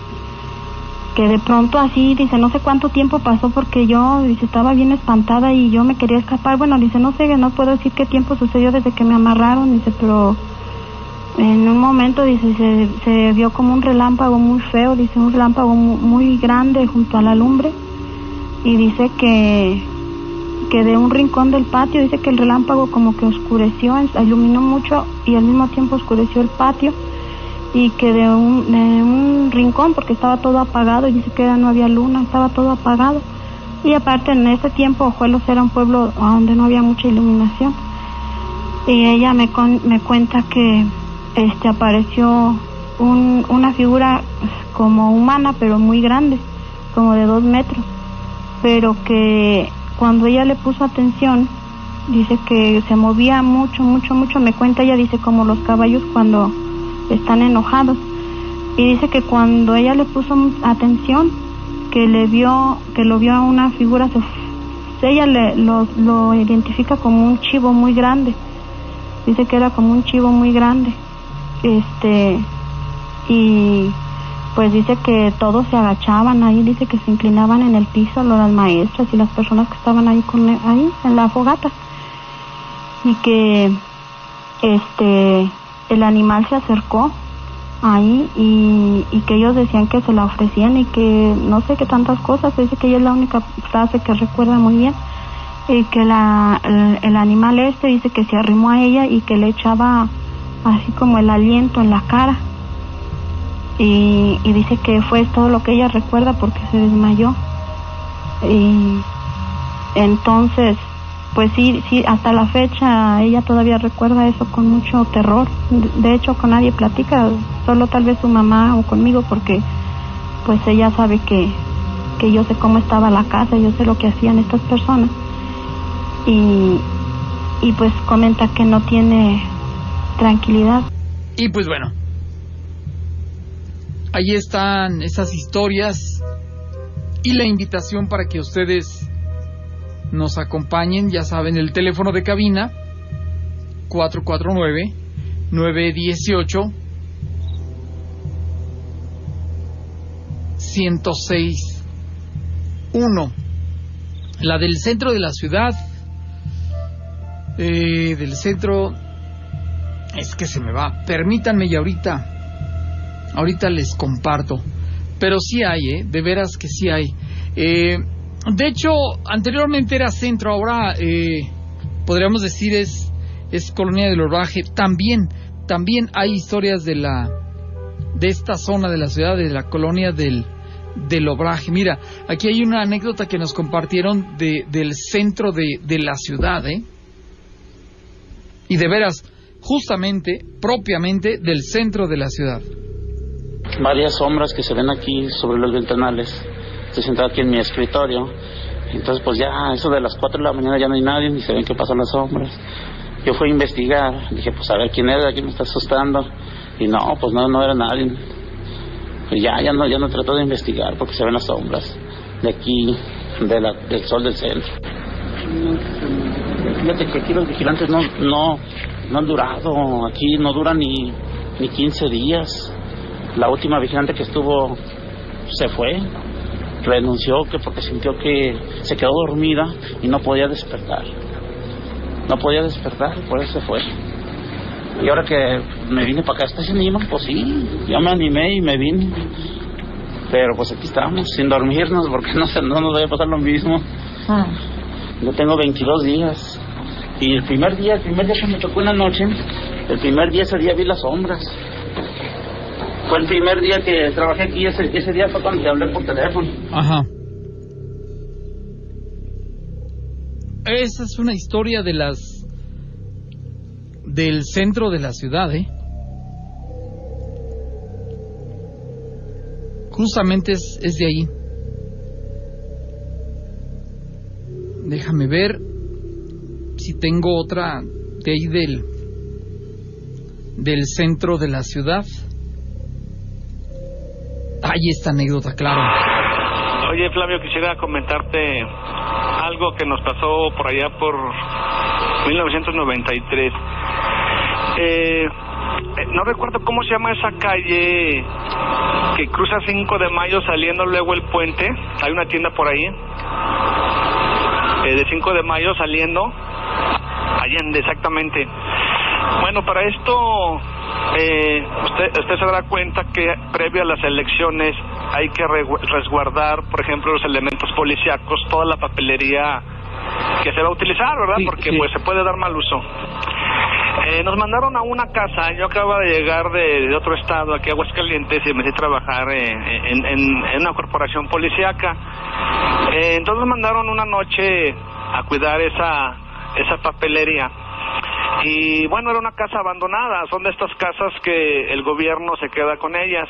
E: de pronto así, dice, no sé cuánto tiempo pasó porque yo, dice, estaba bien espantada y yo me quería escapar. Bueno, dice, no sé, no puedo decir qué tiempo sucedió desde que me amarraron, dice, pero en un momento, dice, se vio como un relámpago muy feo, dice, un relámpago muy grande junto a la lumbre, y dice que de un rincón del patio, dice que el relámpago como que oscureció, iluminó mucho y al mismo tiempo oscureció el patio. y que de un rincón, porque estaba todo apagado, y dice que no había luna, estaba todo apagado. Y aparte en ese tiempo Ojuelos era un pueblo donde no había mucha iluminación. Y ella me cuenta que apareció una figura como humana, pero muy grande, como de 2 metros, pero que cuando ella le puso atención, dice que se movía mucho, me cuenta ella, dice como los caballos cuando están enojados, y dice que cuando ella le puso atención, que lo vio a una figura, ella lo identifica como un chivo muy grande, dice que era como un chivo muy grande, y pues dice que todos se agachaban ahí, dice que se inclinaban en el piso, las maestras y las personas que estaban ahí ahí en la fogata, y que el animal se acercó ahí y que ellos decían que se la ofrecían y que no sé qué tantas cosas. Dice que ella es la única frase que recuerda muy bien, y que el animal dice que se arrimó a ella y que le echaba así como el aliento en la cara, y dice que fue todo lo que ella recuerda porque se desmayó. Y entonces pues sí, hasta la fecha ella todavía recuerda eso con mucho terror. De hecho, con nadie platica, solo tal vez su mamá o conmigo, porque pues ella sabe que yo sé cómo estaba la casa, yo sé lo que hacían estas personas, y pues comenta que no tiene tranquilidad.
B: Y pues bueno, ahí están esas historias y la invitación para que ustedes nos acompañen. Ya saben, el teléfono de cabina 449-918-1061. La del centro de la ciudad, del centro, es que se me va, permítanme, y ahorita les comparto, pero sí hay, de veras que sí hay. De hecho, anteriormente era centro, ahora podríamos decir es colonia del Obraje. También hay historias de esta zona de la ciudad, de la colonia del Obraje. Mira, aquí hay una anécdota que nos compartieron del centro de la ciudad, y de veras, justamente, propiamente del centro de la ciudad.
F: Varias sombras que se ven aquí sobre los ventanales. Estoy sentado aquí en mi escritorio, entonces pues ya eso de las 4 de la mañana ya no hay nadie, ni se ven que pasan las sombras. Yo fui a investigar, dije pues a ver quién era, quién me está asustando, y no, pues no era nadie. Pues ya no trato de investigar porque se ven las sombras de aquí, del sol del centro. Fíjate que aquí los vigilantes no han durado, aquí no duran ni 15 días. La última vigilante que estuvo se fue, renunció porque sintió que se quedó dormida y no podía despertar, por eso se fue. Y ahora que me vine para acá, ¿se animan? Pues sí, yo me animé y me vine, pero pues aquí estamos sin dormirnos porque no nos vaya a pasar lo mismo. Yo tengo 22 días y el primer día que me tocó en la noche, ese día vi las sombras. Fue el primer día que trabajé aquí, ese día fue cuando te hablé por teléfono.
B: Ajá. Esa es una historia del centro de la ciudad, Justamente es de ahí. Déjame ver si tengo otra de ahí del centro de la ciudad. Hay esta anécdota, claro.
G: Oye, Flavio, quisiera comentarte algo que nos pasó por allá por 1993. No recuerdo cómo se llama esa calle que cruza 5 de Mayo saliendo luego el puente. Hay una tienda por ahí, de 5 de Mayo saliendo Allende, exactamente. Bueno, para esto usted se dará cuenta que previo a las elecciones hay que resguardar, por ejemplo, los elementos policíacos, toda la papelería que se va a utilizar, ¿verdad?
B: Sí,
G: porque
B: sí.
G: pues se puede dar mal uso. Nos mandaron a una casa. Yo acabo de llegar de otro estado, aquí a Aguascalientes, y me fui a trabajar en una corporación policíaca. Entonces nos mandaron una noche a cuidar esa papelería. Y bueno, era una casa abandonada. Son de estas casas que el gobierno se queda con ellas.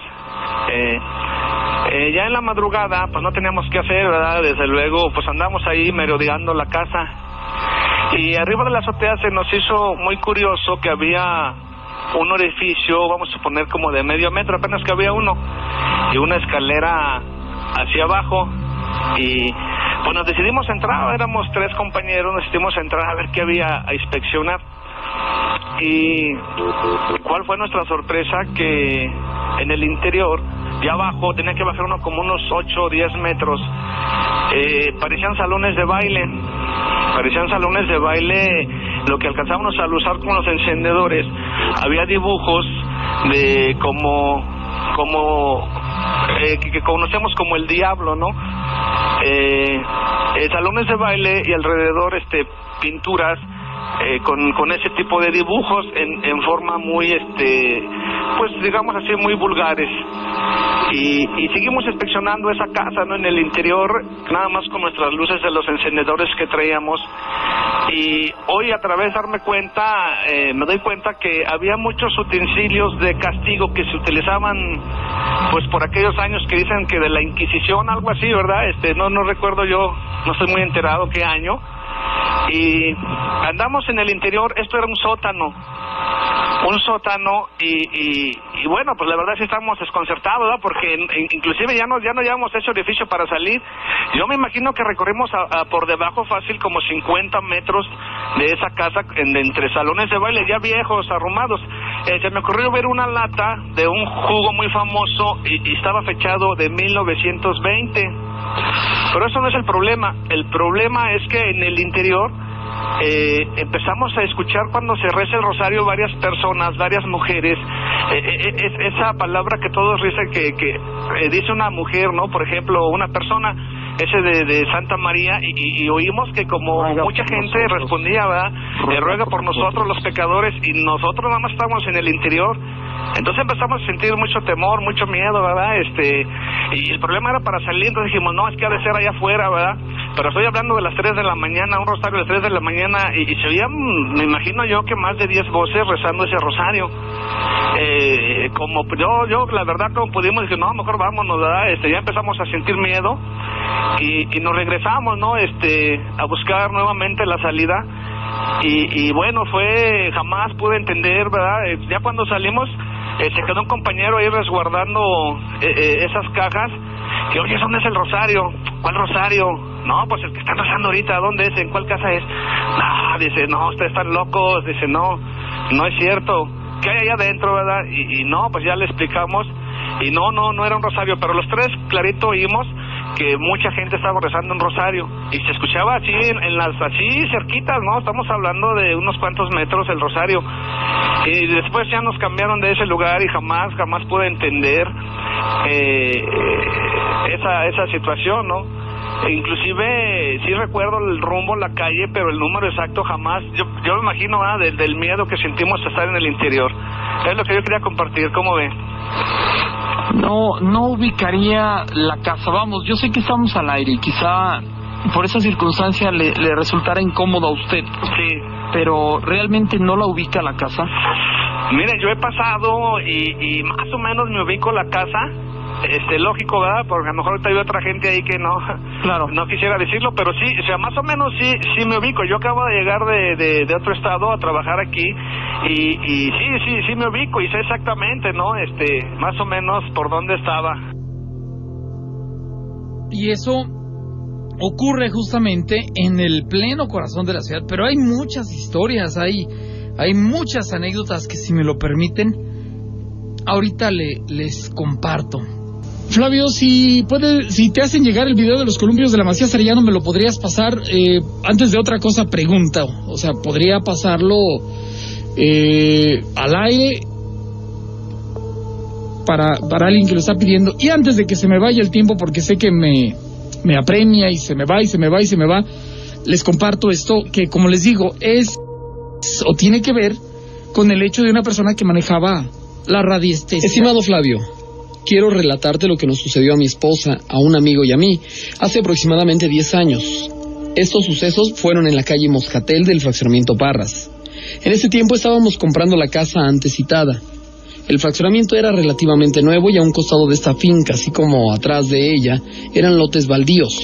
G: Ya en la madrugada, pues no teníamos qué hacer, ¿verdad? Desde luego, pues andamos ahí merodeando la casa. Y arriba de la azotea se nos hizo muy curioso que había un orificio, vamos a suponer como de medio metro, apenas que había uno, y una escalera hacia abajo. Y pues nos decidimos entrar, éramos 3 compañeros, nos decidimos entrar a ver qué había, a inspeccionar. Y cuál fue nuestra sorpresa, que en el interior, de abajo, tenía que bajar uno como unos 8 o 10 metros, parecían salones de baile. Parecían salones de baile, lo que alcanzábamos a usar con los encendedores. Había dibujos de que conocemos como el diablo, ¿no? Salones de baile y alrededor pinturas con ese tipo de dibujos en forma muy, pues digamos así, muy vulgares. Y seguimos inspeccionando esa casa, ¿no? En el interior, nada más con nuestras luces de los encendedores que traíamos. Y hoy, a través de darme cuenta, me doy cuenta que había muchos utensilios de castigo que se utilizaban, pues por aquellos años que dicen que de la Inquisición, algo así, ¿verdad? No recuerdo yo, no estoy muy enterado qué año. Y andamos en el interior. Esto era un sótano y bueno, pues la verdad sí estamos desconcertados, ¿verdad? Porque inclusive ya no llevamos ese orificio para salir. Yo me imagino que recorrimos por debajo fácil como 50 metros de esa casa, entre salones de baile ya viejos, arrumados. Se me ocurrió ver una lata de un jugo muy famoso y estaba fechado de 1920. Pero eso no es el problema. El problema es que en el interior empezamos a escuchar cuando se reza el rosario varias personas, varias mujeres. Esa palabra que todos dicen que dice una mujer, ¿no? Por ejemplo, una persona, ese de Santa María, y oímos que como ruega mucha gente respondía, ¿verdad? Ruega por nosotros los pecadores, y nosotros nada más estamos en el interior. Entonces empezamos a sentir mucho temor, mucho miedo, ¿verdad? Y el problema era para salir. Entonces dijimos, no, es que ha de ser allá afuera, ¿verdad? Pero estoy hablando de las 3 de la mañana, un rosario de 3 de la mañana, y se oían, me imagino yo, que más de 10 voces rezando ese rosario. Como yo la verdad, como pudimos, dije, no, mejor vámonos, ¿verdad? Ya empezamos a sentir miedo y nos regresamos, ¿no? A buscar nuevamente la salida. Y bueno, jamás pude entender, ¿verdad? Ya cuando salimos, se quedó un compañero ahí resguardando esas cajas. Que, oye, ¿dónde es el rosario? ¿Cuál rosario? No, pues el que están rezando ahorita, ¿dónde es? ¿En cuál casa es? No, dice, no, ustedes están locos. Dice, no es cierto. ¿Qué hay allá adentro, verdad? Y no, pues ya le explicamos. Y no era un rosario, pero los 3 clarito oímos que mucha gente estaba rezando un rosario y se escuchaba así así cerquitas, ¿no? Estamos hablando de unos cuantos metros el rosario. Y después ya nos cambiaron de ese lugar y jamás pude entender esa situación, ¿no? Inclusive sí recuerdo el rumbo, la calle, pero el número exacto jamás. Yo me imagino del miedo que sentimos estar en el interior. Es lo que yo quería compartir. ¿Cómo ve?
B: No ubicaría la casa. Vamos, yo sé que estamos al aire y quizá por esa circunstancia le resultara incómodo a usted.
G: Sí.
B: Pero realmente no la ubica la casa.
G: Miren, yo he pasado y más o menos me ubico la casa. Lógico, ¿verdad? Porque a lo mejor ahorita hay otra gente ahí que no quisiera decirlo, pero sí, o sea, más o menos sí me ubico. Yo acabo de llegar de otro estado a trabajar aquí y sí me ubico y sé exactamente, ¿no? Más o menos por dónde estaba.
B: Y eso ocurre justamente en el pleno corazón de la ciudad, pero hay muchas historias, hay muchas anécdotas que, si me lo permiten, ahorita les comparto. Flavio, si te hacen llegar el video de los columpios de la Macías Arellano, ¿me lo podrías pasar? Antes de otra cosa, pregunta, o sea, ¿podría pasarlo al aire para alguien que lo está pidiendo? Y antes de que se me vaya el tiempo, porque sé que me apremia y se me va, les comparto esto que, como les digo, es o tiene que ver con el hecho de una persona que manejaba la radiestesia.
H: Estimado Flavio, quiero relatarte lo que nos sucedió a mi esposa, a un amigo y a mí hace aproximadamente 10 años. Estos sucesos fueron en la calle Moscatel del fraccionamiento Parras. En ese tiempo estábamos comprando la casa antes citada. El fraccionamiento era relativamente nuevo y a un costado de esta finca, así como atrás de ella, eran lotes baldíos.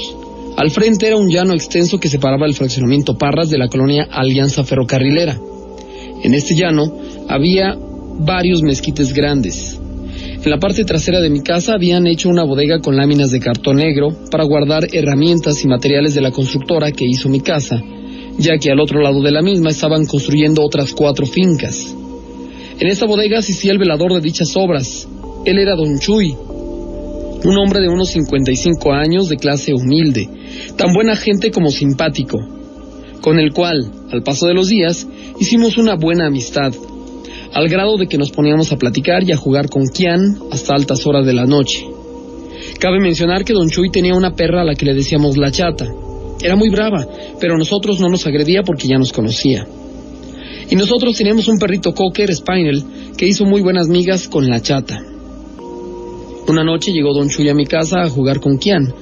H: Al frente era un llano extenso que separaba el fraccionamiento Parras de la colonia Alianza Ferrocarrilera. En este llano había varios mezquites grandes. En la parte trasera de mi casa habían hecho una bodega con láminas de cartón negro para guardar herramientas y materiales de la constructora que hizo mi casa, ya que al otro lado de la misma estaban construyendo otras 4 fincas. En esta bodega asistía el velador de dichas obras. Él era Don Chuy, un hombre de unos 55 años, de clase humilde, tan buena gente como simpático, con el cual, al paso de los días, hicimos una buena amistad, al grado de que nos poníamos a platicar y a jugar con Kian hasta altas horas de la noche. Cabe mencionar que Don Chuy tenía una perra a la que le decíamos la Chata. Era muy brava, pero a nosotros no nos agredía porque ya nos conocía. Y nosotros teníamos un perrito cocker spaniel que hizo muy buenas migas con la Chata. Una noche llegó Don Chuy a mi casa a jugar con Kian.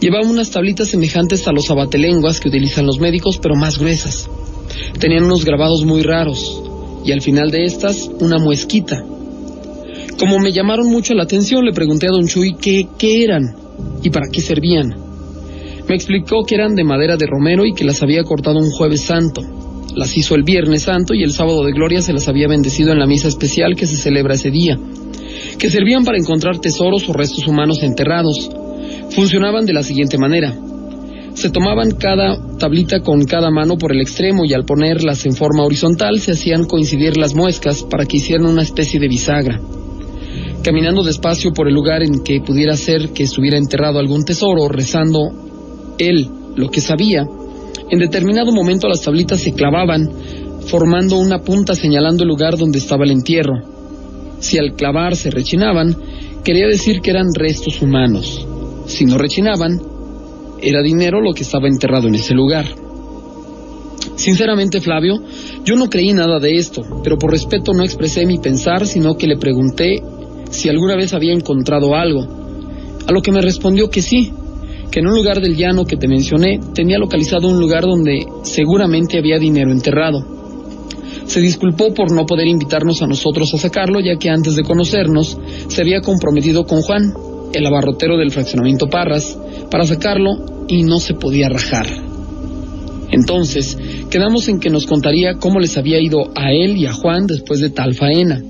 H: Llevaba unas tablitas semejantes a los abatelenguas que utilizan los médicos, pero más gruesas. Tenían unos grabados muy raros, y al final de estas, una muesquita. Como me llamaron mucho la atención, le pregunté a Don Chuy qué eran y para qué servían. Me explicó que eran de madera de romero y que las había cortado un Jueves Santo. Las hizo el Viernes Santo y el Sábado de Gloria se las había bendecido en la misa especial que se celebra ese día, que servían para encontrar tesoros o restos humanos enterrados. Funcionaban de la siguiente manera. Se tomaban cada tablita con cada mano por el extremo y al ponerlas en forma horizontal se hacían coincidir las muescas para que hicieran una especie de bisagra. Caminando despacio por el lugar en que pudiera ser que estuviera enterrado algún tesoro, rezando él lo que sabía, en determinado momento las tablitas se clavaban, formando una punta señalando el lugar donde estaba el entierro. Si al clavarse rechinaban, quería decir que eran restos humanos. Si no rechinaban, era dinero lo que estaba enterrado en ese lugar. Sinceramente, Flavio, yo no creí nada de esto, pero por respeto no expresé mi pensar, sino que le pregunté si alguna vez había encontrado algo, a lo que me respondió que sí, que en un lugar del llano que te mencioné tenía localizado un lugar donde seguramente había dinero enterrado. Se disculpó por no poder invitarnos a nosotros a sacarlo, ya que antes de conocernos se había comprometido con Juan, el abarrotero del fraccionamiento Parras, para sacarlo y no se podía rajar. Entonces, quedamos en que nos contaría cómo les había ido a él y a Juan después de tal faena.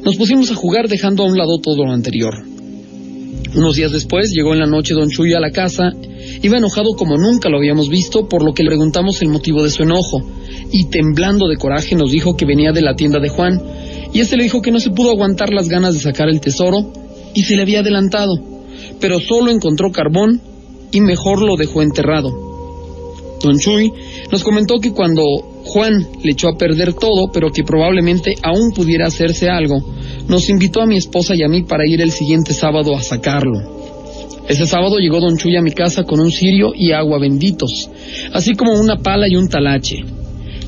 H: Nos pusimos a jugar dejando a un lado todo lo anterior. Unos días después llegó en la noche Don Chuy a la casa. Iba enojado como nunca lo habíamos visto, por lo que le preguntamos el motivo de su enojo, y temblando de coraje nos dijo que venía de la tienda de Juan, y le dijo que no se pudo aguantar las ganas de sacar el tesoro y se le había adelantado, pero solo encontró carbón y mejor lo dejó enterrado. Don Chuy nos comentó que cuando Juan le echó a perder todo, pero que probablemente aún pudiera hacerse algo, nos invitó a mi esposa y a mí para ir el siguiente sábado a sacarlo. Ese sábado llegó Don Chuy a mi casa con un cirio y agua benditos, así como una pala y un talache.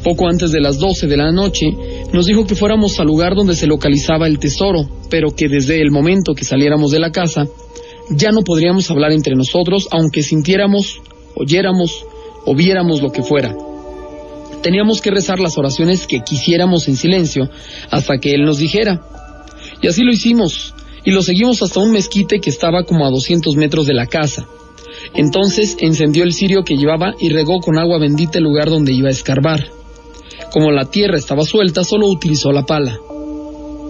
H: Poco antes de las 12 de la noche, nos dijo que fuéramos al lugar donde se localizaba el tesoro, pero que desde el momento que saliéramos de la casa, ya no podríamos hablar entre nosotros, aunque sintiéramos, oyéramos o viéramos lo que fuera. Teníamos que rezar las oraciones que quisiéramos en silencio hasta que él nos dijera. Y así lo hicimos, y lo seguimos hasta un mezquite que estaba como a 200 metros de la casa. Entonces encendió el cirio que llevaba y regó con agua bendita el lugar donde iba a escarbar. Como la tierra estaba suelta, solo utilizó la pala.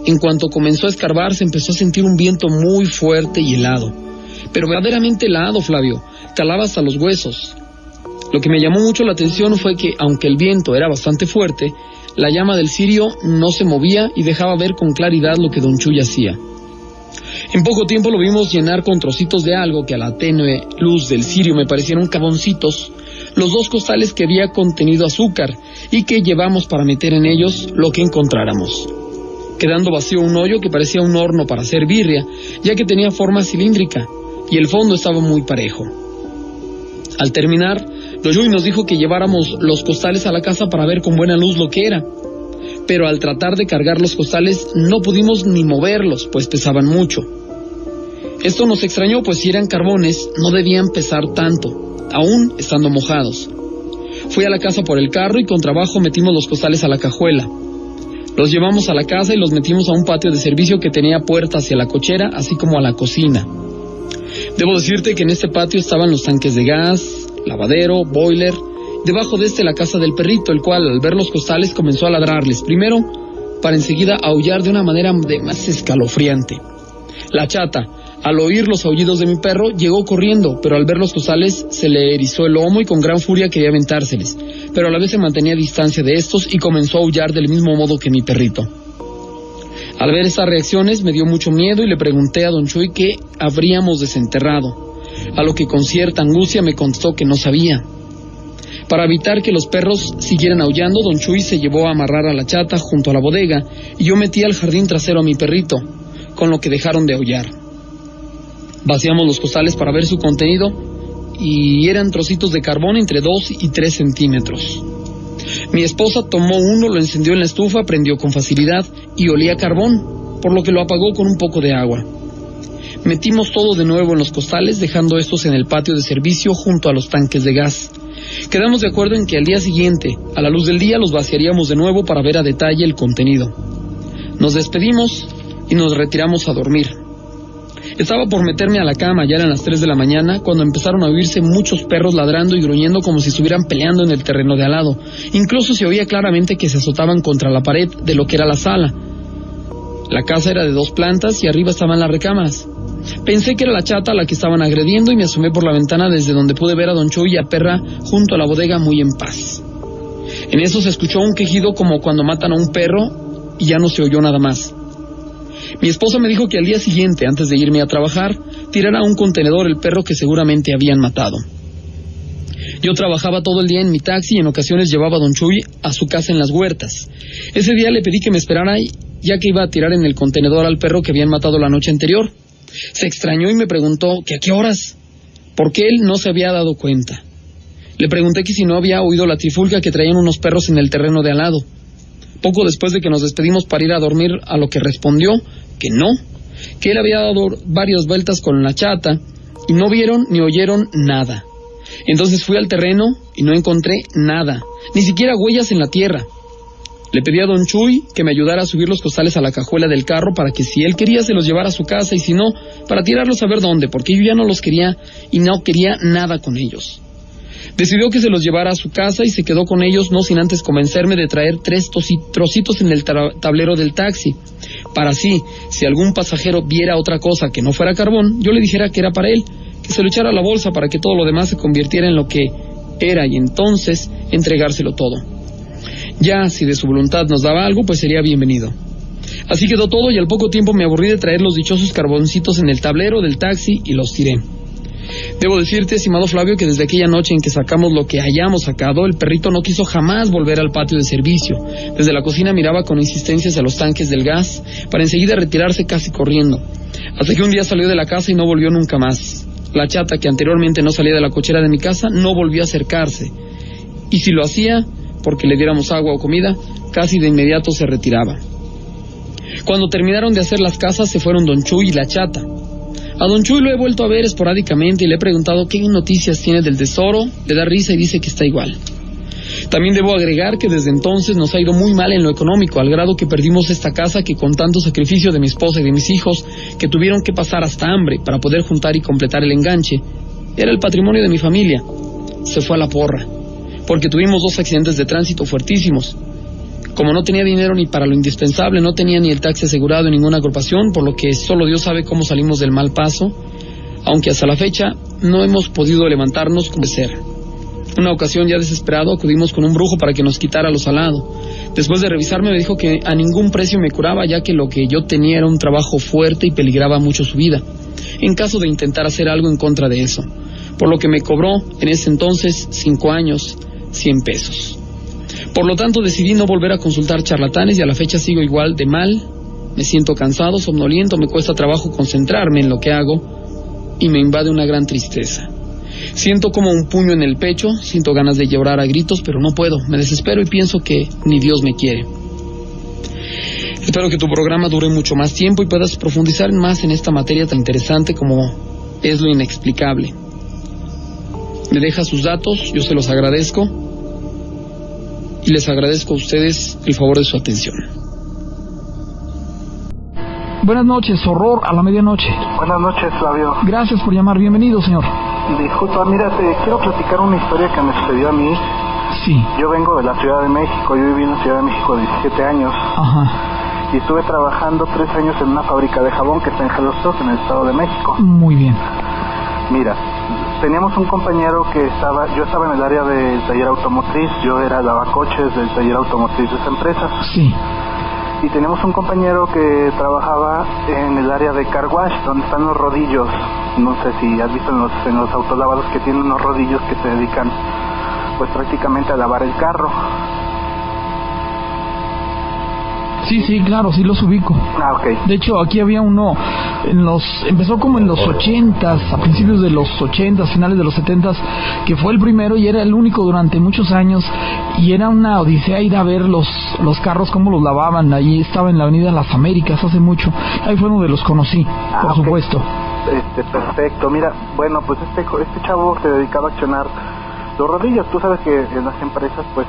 H: En cuanto comenzó a escarbar, se empezó a sentir un viento muy fuerte y helado. Pero verdaderamente helado, Flavio, calaba hasta los huesos. Lo que me llamó mucho la atención fue que, aunque el viento era bastante fuerte, la llama del cirio no se movía y dejaba ver con claridad lo que Don Chuy hacía. En poco tiempo lo vimos llenar con trocitos de algo que a la tenue luz del cirio me parecieron carboncitos, los 2 costales que había contenido azúcar y que llevamos para meter en ellos lo que encontráramos, quedando vacío un hoyo que parecía un horno para hacer birria, ya que tenía forma cilíndrica y el fondo estaba muy parejo. Al terminar, Don Chuy nos dijo que lleváramos los costales a la casa para ver con buena luz lo que era. Pero al tratar de cargar los costales no pudimos ni moverlos, pues pesaban mucho. Esto nos extrañó, pues si eran carbones no debían pesar tanto, aún estando mojados. Fui a la casa por el carro y con trabajo metimos los costales a la cajuela. Los llevamos a la casa y los metimos a un patio de servicio que tenía puerta hacia la cochera, así como a la cocina. Debo decirte que en este patio estaban los tanques de gas, lavadero, boiler. Debajo de la casa del perrito, el cual al ver los costales comenzó a ladrarles, primero para enseguida aullar de una manera de más escalofriante. La chata, al oír los aullidos de mi perro, llegó corriendo, pero al ver los costales se le erizó el lomo y con gran furia quería aventárseles, pero a la vez se mantenía a distancia de estos y comenzó a aullar del mismo modo que mi perrito. Al ver estas reacciones me dio mucho miedo y le pregunté a don Chuy qué habríamos desenterrado, a lo que con cierta angustia me contestó que no sabía. Para evitar que los perros siguieran aullando, don Chuy se llevó a amarrar a la chata junto a la bodega y yo metí al jardín trasero a mi perrito, con lo que dejaron de aullar. Vaciamos los costales para ver su contenido y eran trocitos de carbón entre 2 y 3 centímetros. Mi esposa tomó uno, lo encendió en la estufa, prendió con facilidad y olía a carbón, por lo que lo apagó con un poco de agua. Metimos todo de nuevo en los costales, dejando estos en el patio de servicio junto a los tanques de gas. Quedamos de acuerdo en que al día siguiente, a la luz del día, los vaciaríamos de nuevo para ver a detalle el contenido. Nos despedimos y nos retiramos a dormir. Estaba por meterme a la cama, ya eran las 3 de la mañana, cuando empezaron a oírse muchos perros ladrando y gruñendo como si estuvieran peleando en el terreno de al lado. Incluso se oía claramente que se azotaban contra la pared de lo que era la sala. La casa era de 2 plantas y arriba estaban las recámaras. Pensé que era la chata a la que estaban agrediendo y me asomé por la ventana desde donde pude ver a don Chuy y a Perra junto a la bodega muy en paz. En eso se escuchó un quejido como cuando matan a un perro y ya no se oyó nada más. Mi esposa me dijo que al día siguiente, antes de irme a trabajar, tirara a un contenedor el perro que seguramente habían matado. Yo trabajaba todo el día en mi taxi y en ocasiones llevaba a don Chuy a su casa en Las Huertas. Ese día le pedí que me esperara ya que iba a tirar en el contenedor al perro que habían matado la noche anterior. Se extrañó y me preguntó que a qué horas, porque él no se había dado cuenta. Le pregunté que si no había oído la trifulca que traían unos perros en el terreno de al lado. Poco después de que nos despedimos para ir a dormir, a lo que respondió que no, que él había dado varias vueltas con la chata y no vieron ni oyeron nada. Entonces fui al terreno y no encontré nada, ni siquiera huellas en la tierra. Le pedí a don Chuy que me ayudara a subir los costales a la cajuela del carro para que si él quería se los llevara a su casa y si no, para tirarlos a ver dónde, porque yo ya no los quería y no quería nada con ellos. Decidió que se los llevara a su casa y se quedó con ellos, no sin antes convencerme de traer 3 trocitos en el tablero del taxi, para así, si algún pasajero viera otra cosa que no fuera carbón, yo le dijera que era para él, que se lo echara a la bolsa para que todo lo demás se convirtiera en lo que era y entonces entregárselo todo. Ya, si de su voluntad nos daba algo, pues sería bienvenido. Así quedó todo y al poco tiempo me aburrí de traer los dichosos carboncitos en el tablero del taxi y los tiré. Debo decirte, estimado Flavio, que desde aquella noche en que sacamos lo que hayamos sacado, el perrito no quiso jamás volver al patio de servicio. Desde la cocina miraba con insistencia hacia los tanques del gas, para enseguida retirarse casi corriendo. Hasta que un día salió de la casa y no volvió nunca más. La chata, que anteriormente no salía de la cochera de mi casa, no volvió a acercarse. Y si lo hacía, porque le diéramos agua o comida, casi de inmediato se retiraba. Cuando terminaron de hacer las casas, se fueron don Chuy y la chata. A don Chuy lo he vuelto a ver esporádicamente y le he preguntado qué noticias tiene del tesoro, le da risa y dice que está igual. También debo agregar que desde entonces nos ha ido muy mal en lo económico, al grado que perdimos esta casa que con tanto sacrificio de mi esposa y de mis hijos, que tuvieron que pasar hasta hambre para poder juntar y completar el enganche, era el patrimonio de mi familia. Se fue a la porra, porque tuvimos 2 accidentes de tránsito fuertísimos. Como no tenía dinero ni para lo indispensable, no tenía ni el taxi asegurado en ninguna agrupación, por lo que solo Dios sabe cómo salimos del mal paso, aunque hasta la fecha no hemos podido levantarnos como de ser. Una ocasión, ya desesperado, acudimos con un brujo para que nos quitara lo salado. Después de revisarme me dijo que a ningún precio me curaba, ya que lo que yo tenía era un trabajo fuerte y peligraba mucho su vida, en caso de intentar hacer algo en contra de eso, por lo que me cobró en ese entonces 5 años, 100 pesos. Por lo tanto decidí no volver a consultar charlatanes y a la fecha sigo igual de mal, me siento cansado, somnoliento, me cuesta trabajo concentrarme en lo que hago y me invade una gran tristeza. Siento como un puño en el pecho, siento ganas de llorar a gritos, pero no puedo. Me desespero y pienso que ni Dios me quiere. Espero que tu programa dure mucho más tiempo y puedas profundizar más en esta materia tan interesante como es lo inexplicable. Me deja sus datos, yo se los agradezco y les agradezco a ustedes el favor de su atención.
B: Buenas noches, Horror a la medianoche.
I: Buenas noches, Flavio.
B: Gracias por llamar, bienvenido, señor.
I: Disculpa, mira, te quiero platicar una historia que me sucedió a mí.
B: Sí.
I: Yo vengo de la Ciudad de México, yo viví en la Ciudad de México 17 años.
B: Ajá.
I: Y estuve trabajando 3 años en una fábrica de jabón que está en Jalostó, en el Estado de México.
B: Muy bien.
I: Mira, teníamos un compañero que yo estaba en el área del taller automotriz, yo era lavacoches del taller automotriz de esa empresa.
B: Sí.
I: Y teníamos un compañero que trabajaba en el área de car wash, donde están los rodillos. No sé si has visto en los autolavados que tienen unos rodillos que se dedican pues prácticamente a lavar el carro.
B: Sí, sí, claro, sí los ubico.
I: Ah, ok.
B: De hecho, aquí había uno, empezó como en los 80s, a principios de los 80s, finales de los 70s, que fue el primero y era el único durante muchos años, y era una odisea ir a ver los carros, cómo los lavaban. Ahí estaba en la Avenida Las Américas hace mucho, ahí fue donde los conocí, por supuesto.
I: Perfecto, mira, bueno, pues este chavo se dedicaba a accionar los rodillos. Tú sabes que en las empresas pues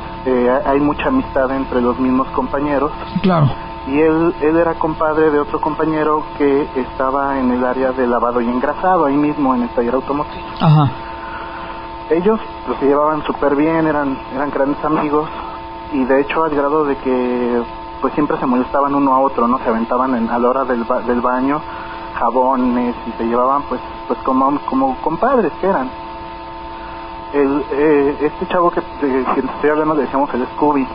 I: hay mucha amistad entre los mismos compañeros.
B: Claro.
I: Y él era compadre de otro compañero que estaba en el área de lavado y engrasado, ahí mismo en el taller automotriz.
B: Ajá.
I: Ellos pues se llevaban súper bien, eran grandes amigos, y de hecho al grado de que pues siempre se molestaban uno a otro, ¿no? Se aventaban a la hora del baño jabones y se llevaban pues como compadres que eran. Este chavo que estoy hablando le decíamos el Scooby.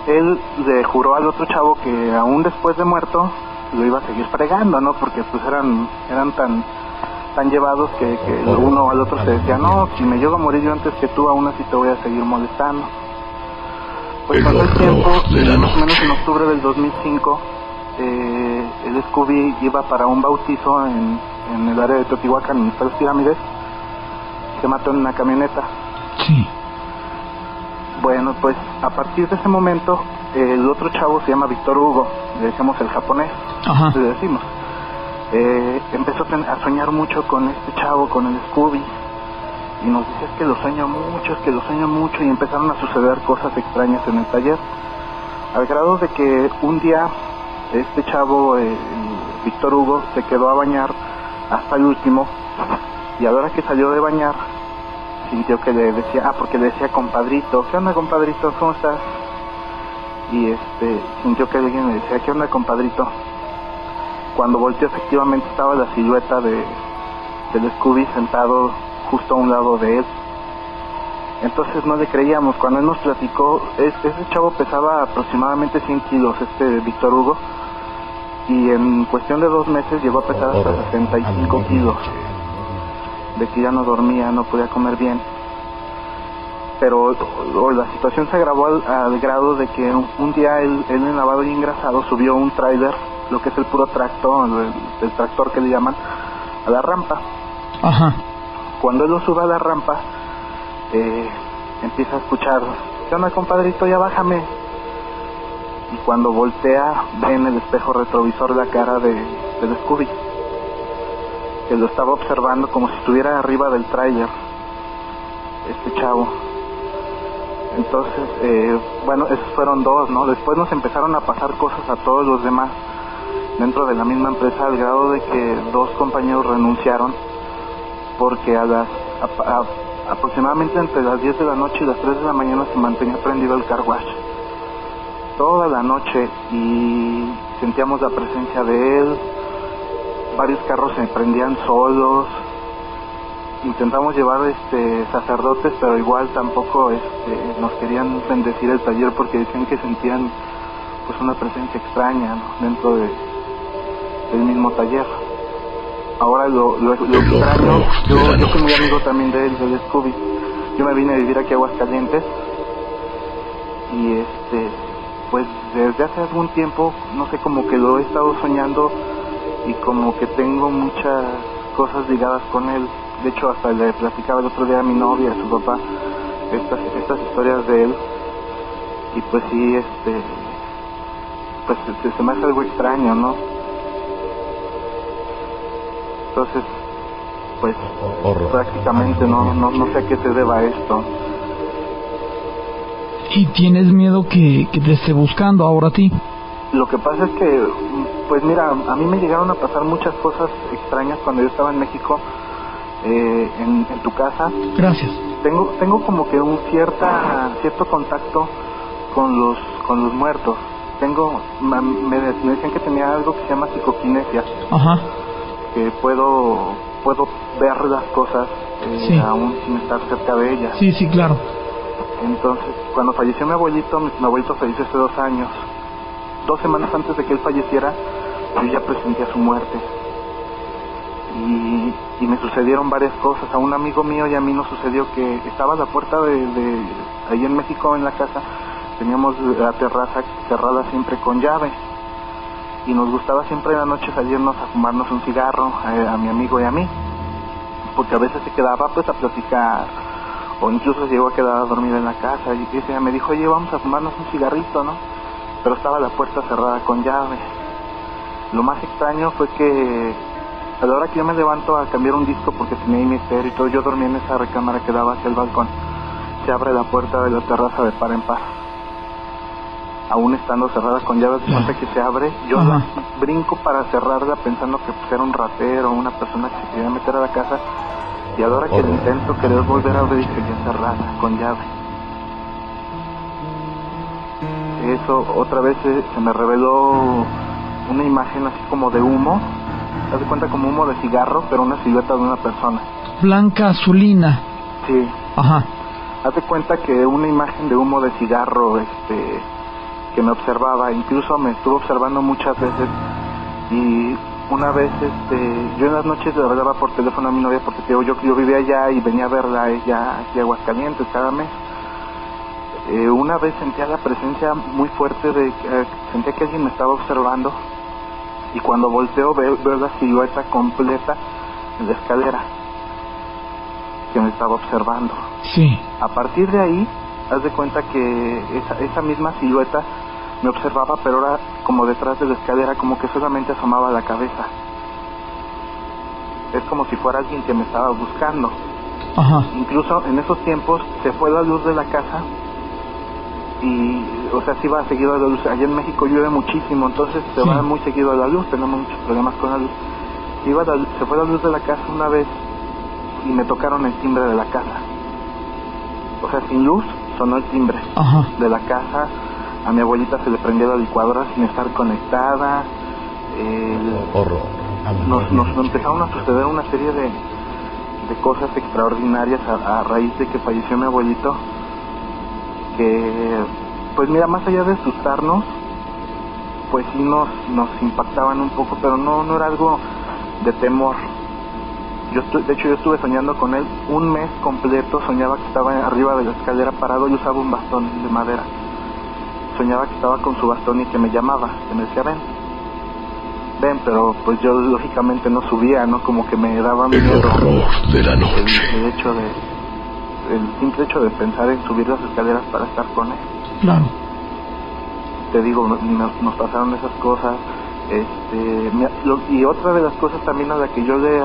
I: Él le juró al otro chavo que aún después de muerto lo iba a seguir fregando, ¿no? Porque pues eran tan llevados que uno al otro se decía, no, si me llego a morir yo antes que tú, aún así te voy a seguir molestando. Pues pasó el tiempo y más o menos en octubre del 2005 el Scooby iba para un bautizo en el área de Teotihuacán, en las pirámides. Se mató en una camioneta.
B: Sí.
I: Bueno, pues a partir de ese momento el otro chavo se llama Víctor Hugo, le decimos el japonés.
B: Ajá.
I: Le decimos. Empezó a soñar mucho con este chavo, con el Scooby, y nos decía, es que lo sueño mucho, y empezaron a suceder cosas extrañas en el taller, al grado de que un día este chavo, Víctor Hugo, se quedó a bañar hasta el último. Y a la hora que salió de bañar, sintió que le decía, porque le decía compadrito, ¿qué onda compadrito? ¿Cómo estás? Y sintió que alguien le decía, ¿qué onda compadrito? Cuando volteó, efectivamente estaba la silueta del Scooby sentado justo a un lado de él. Entonces no le creíamos. Cuando él nos platicó, ese chavo pesaba aproximadamente 100 kilos, Víctor Hugo, y en cuestión de 2 meses llegó a pesar hasta 65 kilos. De que ya no dormía, no podía comer bien. Pero la situación se agravó al grado de que un día él en lavado y engrasado subió un tráiler, lo que es el puro tractor, el tractor que le llaman, a la rampa.
B: Ajá.
I: Cuando él lo sube a la rampa, empieza a escuchar, ¿qué onda compadrito? Ya bájame. Y cuando voltea, ve en el espejo retrovisor la cara del Scooby, que lo estaba observando como si estuviera arriba del tráiler, este chavo. Entonces, bueno, esos fueron 2, ¿no? Después nos empezaron a pasar cosas a todos los demás dentro de la misma empresa, al grado de que 2 compañeros renunciaron porque aproximadamente entre las 10 de la noche y las 3 de la mañana se mantenía prendido el car wash toda la noche, y sentíamos la presencia de él. Varios carros se prendían solos. Intentamos llevar sacerdotes, pero igual tampoco nos querían bendecir el taller porque decían que sentían pues una presencia extraña, ¿no? Dentro del mismo taller. Ahora lo extraño, yo soy muy amigo también del Scooby. Yo me vine a vivir aquí a Aguascalientes y pues desde hace algún tiempo, no sé, como que lo he estado soñando y como que tengo muchas cosas ligadas con él. de hecho hasta le platicaba el otro día a mi novia, a su papá, estas historias de él, y pues sí, pues se me hace algo extraño, ¿no? Entonces, pues prácticamente no sé a qué se deba esto.
B: ¿Y tienes miedo que te esté buscando ahora a ti?
I: Lo que pasa es que, pues mira, a mí me llegaron a pasar muchas cosas extrañas cuando yo estaba en México, en tu casa.
B: Gracias.
I: Tengo como que un cierto contacto con los muertos. Me decían que tenía algo que se llama psicoquinesia.
B: Ajá.
I: Que puedo ver las cosas
B: sí.
I: aún sin estar cerca de ellas.
B: Sí, claro.
I: Entonces, cuando falleció mi abuelito falleció hace 2 años. 2 semanas antes de que él falleciera, yo ya presentía su muerte. Y me sucedieron varias cosas. A un amigo mío y a mí nos sucedió que estaba a la puerta de ahí en México, en la casa, teníamos la terraza cerrada siempre con llave. Y nos gustaba siempre en la noche salirnos a fumarnos un cigarro, a mi amigo y a mí. Porque a veces se quedaba pues a platicar, o incluso se llegó a quedar a dormir en la casa. Y ese día me dijo, oye, vamos a fumarnos un cigarrito, ¿no? Pero estaba la puerta cerrada con llave. Lo más extraño fue que a la hora que yo me levanto a cambiar un disco porque tenía mi estéreo y todo, yo dormía en esa recámara que daba hacia el balcón. Se abre la puerta de la terraza de par en par. Aún estando cerrada con llave, de cuenta que se abre, yo brinco para cerrarla pensando que pues, era un ratero o una persona que se quería meter a la casa, y a la hora que lo intento querer volver a abrir, seguía cerrada con llave. Eso otra vez se me reveló una imagen así como de humo, haz de cuenta como humo de cigarro, pero una silueta de una persona.
B: Blanca azulina.
I: Sí.
B: Ajá.
I: Haz de cuenta que una imagen de humo de cigarro, que me observaba, incluso me estuvo observando muchas veces. Y una vez, yo en las noches le hablaba por teléfono a mi novia porque yo vivía allá y venía a verla a ella aquí a Aguascalientes cada mes. Una vez sentía la presencia muy fuerte sentía que alguien me estaba observando, y cuando volteo veo la silueta completa en la escalera que me estaba observando.
B: Sí.
I: A partir de ahí, haz de cuenta que esa misma silueta me observaba, pero ahora como detrás de la escalera, como que solamente asomaba la cabeza. Es como si fuera alguien que me estaba buscando.
B: Ajá.
I: Incluso en esos tiempos se fue la luz de la casa y, o sea, se iba seguido a la luz. Allá en México llueve muchísimo, entonces se va muy seguido a la luz, tenemos muchos problemas con la luz. Se fue la luz de la casa una vez y me tocaron el timbre de la casa. O sea, sin luz sonó el timbre de la casa. A mi abuelita se le prendió la licuadora sin estar conectada. Nos empezaron a suceder una serie de cosas extraordinarias a raíz de que falleció mi abuelito, que pues mira, más allá de asustarnos, pues sí nos impactaban un poco, pero no era algo de temor. De hecho yo estuve soñando con él un mes completo. Soñaba que estaba arriba de la escalera parado y usaba un bastón de madera. Soñaba que estaba con su bastón y que me llamaba, que me decía ven, pero pues yo lógicamente no subía, ¿no? Como que me daba miedo.
A: El horror de la noche.
I: El simple hecho de pensar en subir las escaleras para estar con él.
B: Claro.
I: Te digo, nos pasaron esas cosas. Y otra de las cosas también a la que yo le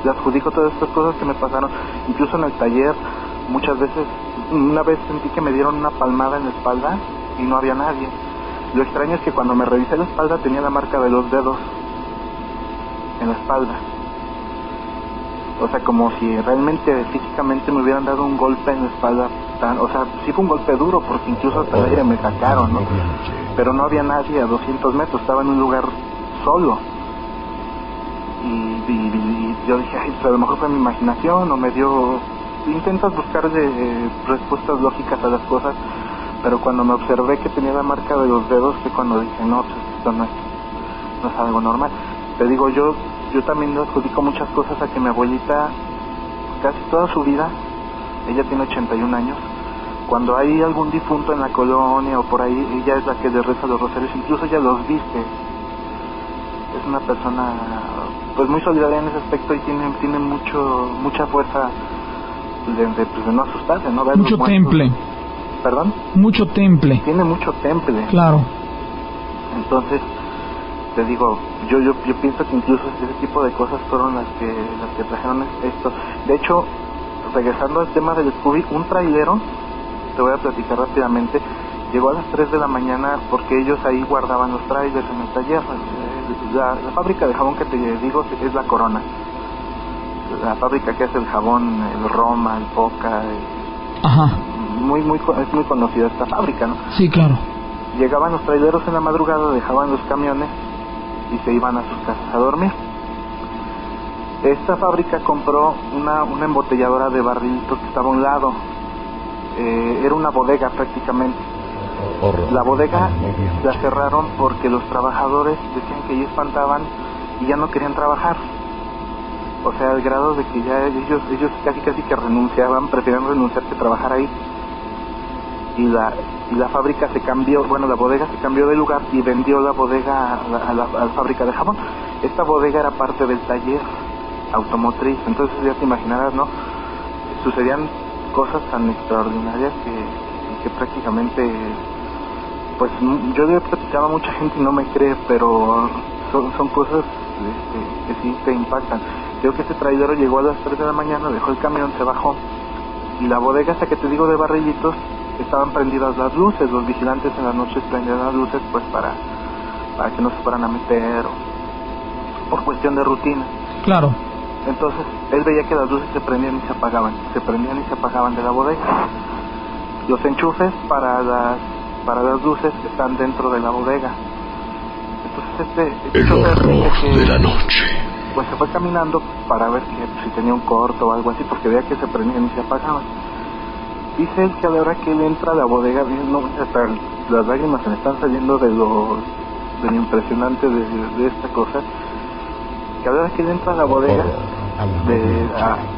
I: adjudico todas estas cosas que me pasaron, incluso en el taller, muchas veces, una vez sentí que me dieron una palmada en la espalda y no había nadie. Lo extraño es que cuando me revisé la espalda tenía la marca de los dedos en la espalda. O sea, como si realmente físicamente me hubieran dado un golpe en la espalda. O sea, sí fue un golpe duro porque incluso hasta el aire me sacaron, ¿no? Pero no había nadie a 200 metros, estaba en un lugar solo. Y yo dije, ay, pues a lo mejor fue mi imaginación o me dio... Intentas buscar respuestas lógicas a las cosas, pero cuando me observé que tenía la marca de los dedos fue cuando dije, no, pues esto no es algo normal. Te digo, yo también le adjudico muchas cosas a que mi abuelita, casi toda su vida, ella tiene 81 años, cuando hay algún difunto en la colonia o por ahí, ella es la que le reza los rosarios, incluso ella los viste. es una persona pues muy solidaria en ese aspecto y tiene mucha fuerza de no asustarse, ¿no?
B: Mucho temple.
I: ¿Perdón?
B: Mucho temple.
I: Tiene mucho temple.
B: Claro.
I: Entonces, te digo, yo pienso que incluso ese tipo de cosas fueron las que trajeron esto. De hecho, regresando al tema del Scooby, un trailero, te voy a platicar rápidamente, llegó a las 3 de la mañana porque ellos ahí guardaban los trailers en el taller. La fábrica de jabón que te digo es La Corona. La fábrica que hace el jabón, el Roma, el Poca.
B: Ajá.
I: Es muy conocida esta fábrica, ¿no?
B: Sí, claro.
I: Llegaban los traileros en la madrugada, dejaban los camiones y se iban a sus casas a dormir. Esta fábrica compró una embotelladora de barrilitos que estaba a un lado. Era una bodega prácticamente. La bodega la cerraron porque los trabajadores decían que ellos espantaban y ya no querían trabajar. O sea, al grado de que ya ellos casi que renunciaban, preferían renunciar que trabajar ahí. Y la fábrica se cambió, la bodega se cambió de lugar y vendió la bodega a la fábrica de jabón. Esta bodega era parte del taller automotriz, entonces ya te imaginarás, ¿no? Sucedían cosas tan extraordinarias que prácticamente, pues yo le he platicado a mucha gente y no me cree, pero son cosas que sí te impactan. Creo que este traidero llegó a las 3 de la mañana, dejó el camión, se bajó, y la bodega esa que te digo de barrillitos, estaban prendidas las luces, los vigilantes en las noches prendían las luces pues para que no se fueran a meter o por cuestión de rutina.
B: Claro.
I: Entonces él veía que las luces se prendían y se apagaban de la bodega. Los enchufes para las luces están dentro de la bodega. Entonces
A: el horror de la noche.
I: Pues se fue caminando para ver que si tenía un corto o algo así, porque veía que se prendían y se apagaban. Dice él que a la hora que él entra a la bodega, hasta las lágrimas se le están saliendo de lo impresionante de esta cosa, que a la hora que él entra a la bodega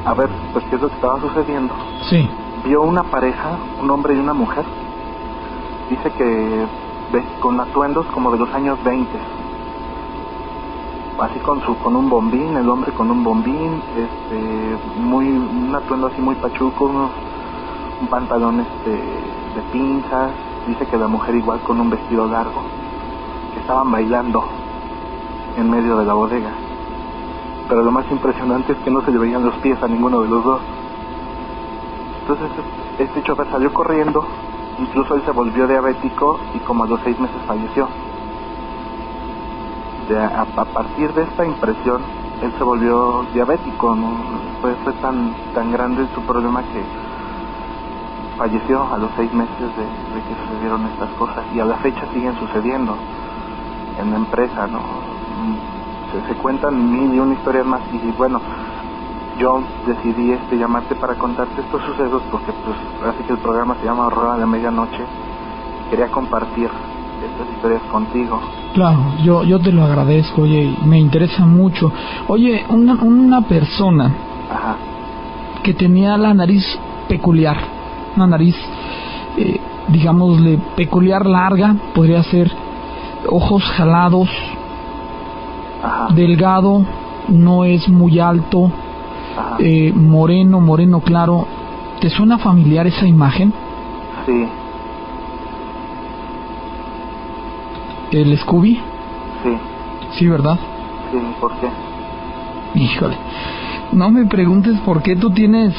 I: a ver pues qué es lo que estaba sucediendo,
B: sí,
I: vio una pareja, un hombre y una mujer. Dice que con atuendos como de los años 20, así con un bombín, el hombre con un bombín, un atuendo así muy pachuco, un pantalón de pinzas. Dice que la mujer igual con un vestido largo, que estaban bailando en medio de la bodega. Pero lo más impresionante es que no se le veían los pies a ninguno de los dos. Entonces este chofer salió corriendo, incluso él se volvió diabético y como a los 6 meses falleció. A partir de esta impresión él se volvió diabético, ¿no? Fue tan grande su problema que falleció a los 6 meses de que sucedieron estas cosas, y a la fecha siguen sucediendo en la empresa, ¿no? Se cuentan 1001 historias más, y bueno, yo decidí llamarte para contarte estos sucesos porque pues así que el programa se llama Horror a la Medianoche. Quería compartir estas historias contigo.
B: Claro, yo te lo agradezco, oye, me interesa mucho. Oye, una persona
I: Ajá.
B: que tenía la nariz peculiar, una nariz, digámosle, peculiar, larga, podría ser, ojos jalados,
I: Ajá.
B: delgado, no es muy alto, moreno claro. ¿Te suena familiar esa imagen?
I: Sí.
B: ¿El Scooby?
I: Sí.
B: Sí, ¿verdad?
I: Sí, ¿por qué?
B: Híjole, no me preguntes por qué. Tú tienes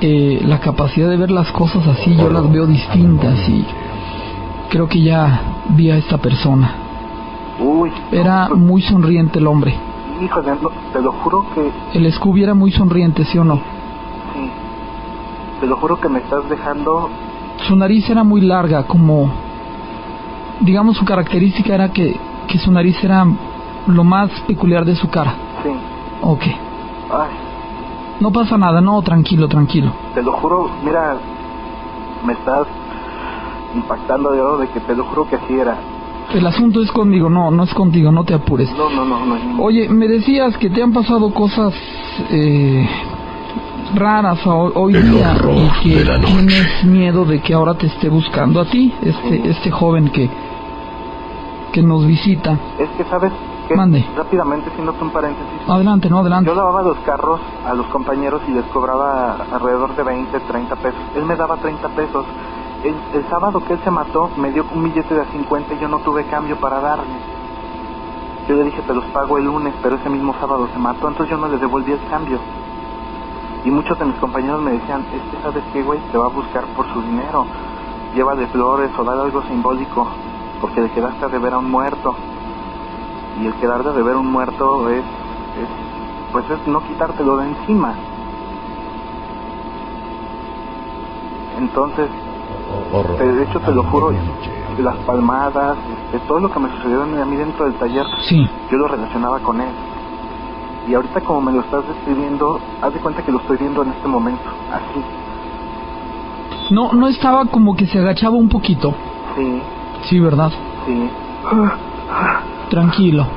B: la capacidad de ver las cosas así. Yo las veo distintas y creo que ya vi a esta persona.
I: Uy.
B: Era muy sonriente el hombre.
I: Híjole, te lo juro que...
B: El Scooby era muy sonriente, ¿sí o no?
I: Sí. Te lo juro que me estás dejando...
B: Su nariz era muy larga, como... digamos, su característica era que su nariz era lo más peculiar de su cara.
I: Sí.
B: Ok.
I: Ay.
B: No pasa nada, no, tranquilo.
I: Te lo juro, mira, me estás impactando de que te lo juro que así era.
B: El asunto es conmigo, no es contigo, no te apures.
I: No.
B: Oye, me decías que te han pasado cosas raras hoy día y que tienes miedo de que ahora te esté buscando a ti, este joven que que nos visita.
I: Es que, ¿sabes qué?
B: Mande.
I: Rápidamente, haciéndote un paréntesis.
B: Adelante, no, adelante.
I: Yo lavaba los carros a los compañeros y les cobraba alrededor de 20, 30 pesos. Él me daba 30 pesos. El sábado que él se mató, me dio un billete de 50 y yo no tuve cambio para darle. Yo le dije, te los pago el lunes, pero ese mismo sábado se mató, entonces yo no le devolví el cambio. Y muchos de mis compañeros me decían, ¿sabes qué, güey? Te va a buscar por su dinero. Llévale flores o dale algo simbólico, porque le quedaste a deber a un muerto. Y el quedar de deber a un muerto es no quitártelo de encima. Entonces, de hecho te lo juro, las palmadas, todo lo que me sucedió a mí dentro del taller,
B: sí,
I: yo lo relacionaba con él. Y ahorita como me lo estás describiendo, haz de cuenta que lo estoy viendo en este momento, así.
B: No estaba como que se agachaba un poquito.
I: Sí.
B: Sí, ¿verdad?
I: Sí.
B: Tranquilo.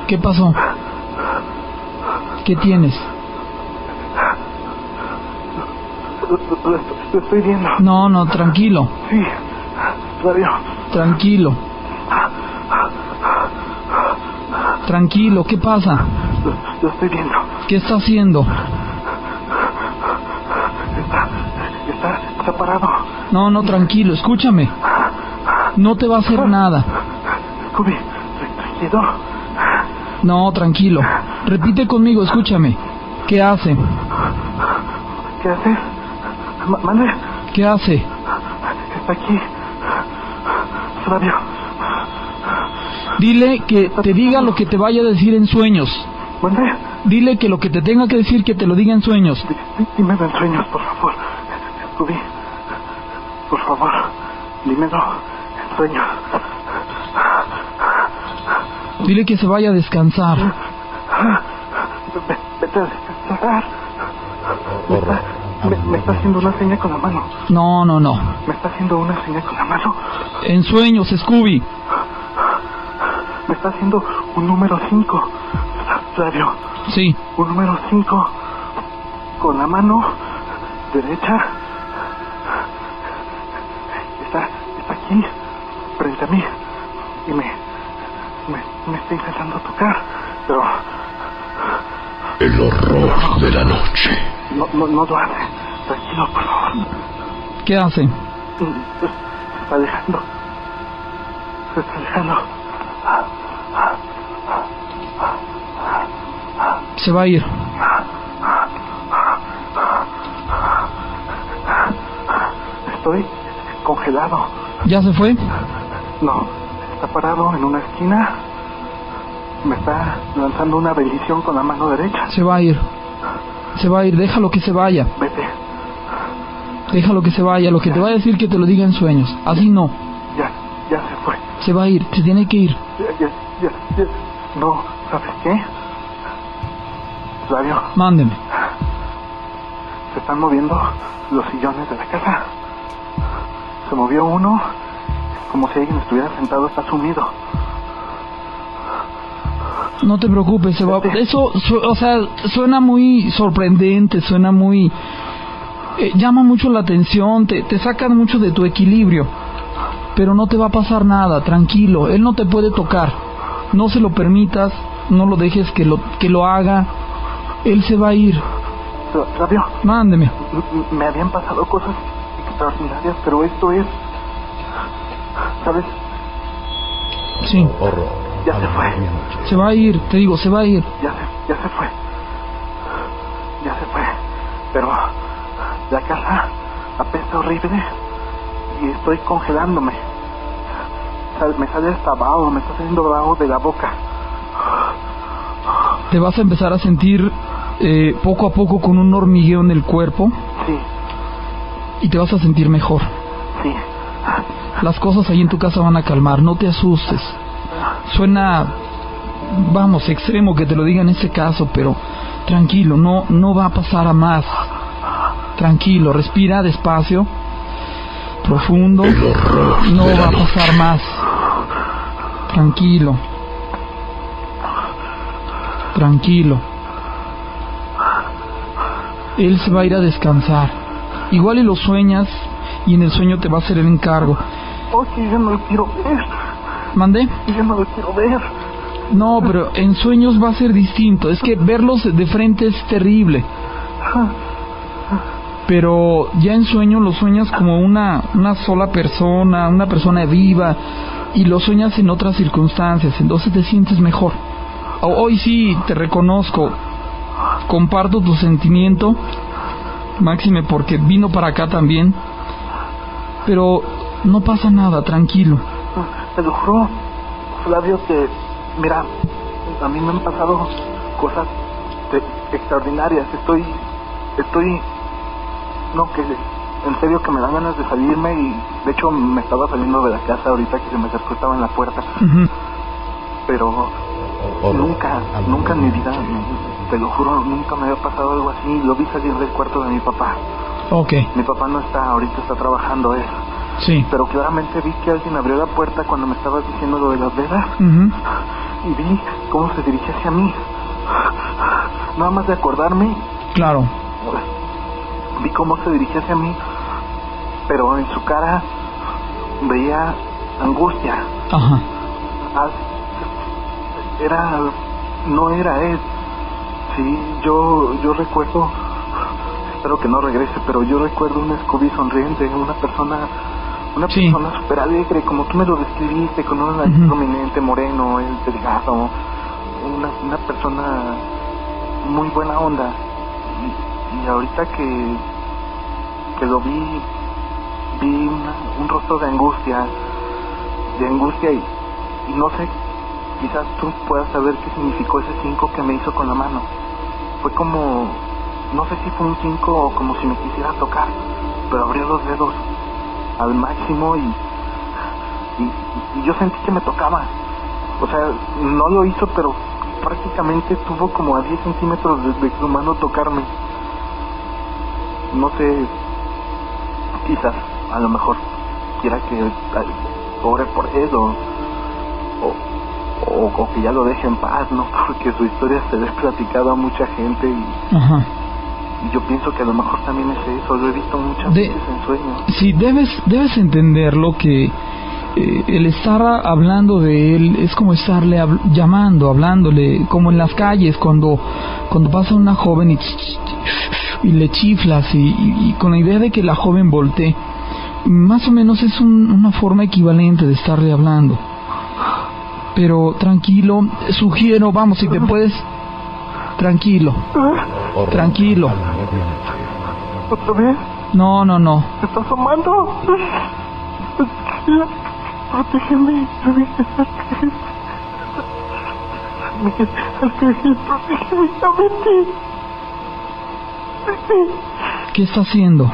B: ¿Qué pasó? ¿Qué tienes?
I: Lo estoy viendo.
B: No, tranquilo.
I: Sí, Flavio.
B: Tranquilo. Tranquilo, ¿qué pasa?
I: Lo estoy viendo.
B: ¿Qué está haciendo?
I: Está parado.
B: No, tranquilo, escúchame. No te va a hacer nada.
I: Scooby, ¿tranquilo?
B: No, tranquilo. Repite conmigo, escúchame. ¿Qué hace?
I: ¿Qué haces? ¿Mande?
B: ¿Qué hace?
I: Está aquí. Flavio.
B: Dile que te diga lo que te vaya a decir en sueños.
I: ¿Mande?
B: Dile que lo que te tenga que decir, que te lo diga en sueños.
I: Dímelo en sueños, por favor. Scooby, por favor, dímelo en sueños.
B: Dile que se vaya a descansar.
I: Vete a descansar. Me está haciendo una seña con la mano.
B: No.
I: Me está haciendo una seña con la mano.
B: En sueños, Scooby.
I: Me está haciendo un número 5, Flavio.
B: Sí.
I: Un número 5 con la mano derecha. Está aquí, frente a mí. Y me está intentando tocar, pero...
A: El horror de la noche.
I: No lo hace. Tranquilo, por favor.
B: ¿Qué hace?
I: Se está alejando.
B: Se va a ir.
I: Estoy congelado.
B: ¿Ya se fue?
I: No, está parado en una esquina. Me está lanzando una bendición con la mano derecha.
B: Se va a ir. Déjalo que se vaya.
I: Vete.
B: Déjalo que se vaya. Lo que te va a decir, que te lo diga en sueños. Así no.
I: Ya se fue.
B: Se va a ir, se tiene que ir.
I: Ya. No, ¿sabes qué? Flavio.
B: Mándeme.
I: Se están moviendo los sillones de la casa. Se movió uno, como si alguien estuviera sentado, está sumido.
B: No te preocupes, se va. Eso, suena muy sorprendente, suena muy... llama mucho la atención, te sacan mucho de tu equilibrio. Pero no te va a pasar nada, tranquilo. Él no te puede tocar. No se lo permitas, no lo dejes que lo haga. Él se va a ir.
I: Flavio.
B: Mándeme.
I: Me habían pasado cosas extraordinarias, pero esto es... ¿Sabes?
B: Sí.
I: Ya se fue.
B: Se va a ir, te digo, se va a ir.
I: Ya se fue. Pero la casa apesta horrible y estoy congelándome. Me sale hasta vaho, me está saliendo vaho de la boca.
B: Te vas a empezar a sentir poco a poco con un hormigueo en el cuerpo.
I: Sí.
B: Y te vas a sentir mejor.
I: Sí.
B: Las cosas ahí en tu casa van a calmar, no te asustes. Suena, vamos, extremo que te lo diga en este caso, pero tranquilo, no va a pasar a más. Tranquilo, respira despacio, profundo, no va a pasar más. Tranquilo. Él se va a ir a descansar. Igual y lo sueñas y en el sueño te va a hacer el encargo.
I: Oye, yo no quiero ver.
B: ¿Mandé?
I: Y yo no lo quiero ver.
B: No, pero en sueños va a ser distinto. Es que verlos de frente es terrible. Pero ya en sueño lo sueñas como una sola persona, una persona viva, y lo sueñas en otras circunstancias, entonces te sientes mejor. Hoy sí te reconozco, comparto tu sentimiento, máxime porque vino para acá también, pero no pasa nada, tranquilo.
I: Te lo juro, Flavio, que mira, a mí me han pasado cosas extraordinarias. Estoy no, que en serio que me dan ganas de salirme, y de hecho me estaba saliendo de la casa ahorita que se me acercó, estaba en la puerta. Pero nunca en mi vida, te lo juro, nunca me había pasado algo así. Lo vi salir del cuarto de mi papá.
B: Okay.
I: Mi papá no está, ahorita está trabajando él.
B: Sí.
I: Pero claramente vi que alguien abrió la puerta cuando me estabas diciendo lo de las velas. Y vi cómo se dirigía hacia mí. Nada más de acordarme.
B: Claro.
I: Vi cómo se dirigía hacia mí, pero en su cara veía angustia.
B: Ajá.
I: No era él. Sí, yo recuerdo, espero que no regrese, pero yo recuerdo un Scooby sonriente, una persona súper alegre, como tú me lo describiste, con una nariz prominente, moreno, delgado, una persona muy buena onda. Y ahorita que lo vi un rostro de angustia, y no sé, quizás tú puedas saber qué significó ese 5 que me hizo con la mano. Fue como, no sé si fue un 5 o como si me quisiera tocar, pero abrió los dedos al máximo y yo sentí que me tocaba. O sea, no lo hizo, pero prácticamente estuvo como a 10 centímetros de su mano tocarme. No sé, quizás, a lo mejor quiera que ore por él o que ya lo deje en paz, ¿no? Porque su historia se le ha platicado a mucha gente y yo pienso que a lo mejor también es eso. Lo he visto muchas veces en sueños. Sí,
B: debes entenderlo, que el estar hablando de él es como estarle hablándole, como en las calles cuando pasa una joven y le chiflas y con la idea de que la joven voltee. Más o menos es una forma equivalente de estarle hablando. Pero tranquilo, sugiero, vamos, si te puedes, tranquilo.
I: ¿Otra vez?
B: No.
I: ¿Te estás asomando? Protégeme, protégeme.
B: ¿Qué está haciendo?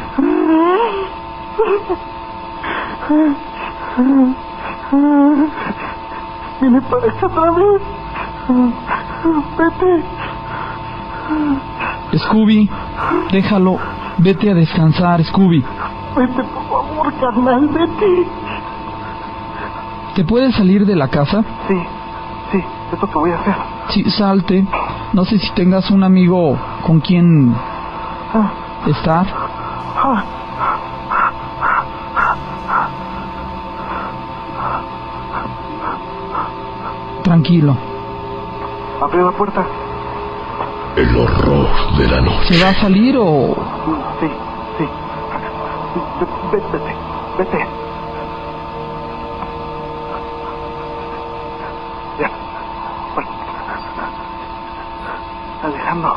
I: Viene para acá otra vez. Vete.
B: Scooby, déjalo. Vete a descansar, Scooby.
I: Vete, por favor, carnal, vete.
B: ¿Te puedes salir de la casa?
I: Sí, es lo que voy a hacer.
B: Sí, salte. No sé si tengas un amigo con quien estar. Tranquilo.
I: Abre la puerta.
A: El horror de la noche.
B: ¿Se va a salir o...?
I: Sí. Vete. Ya. Bueno. Alejandro.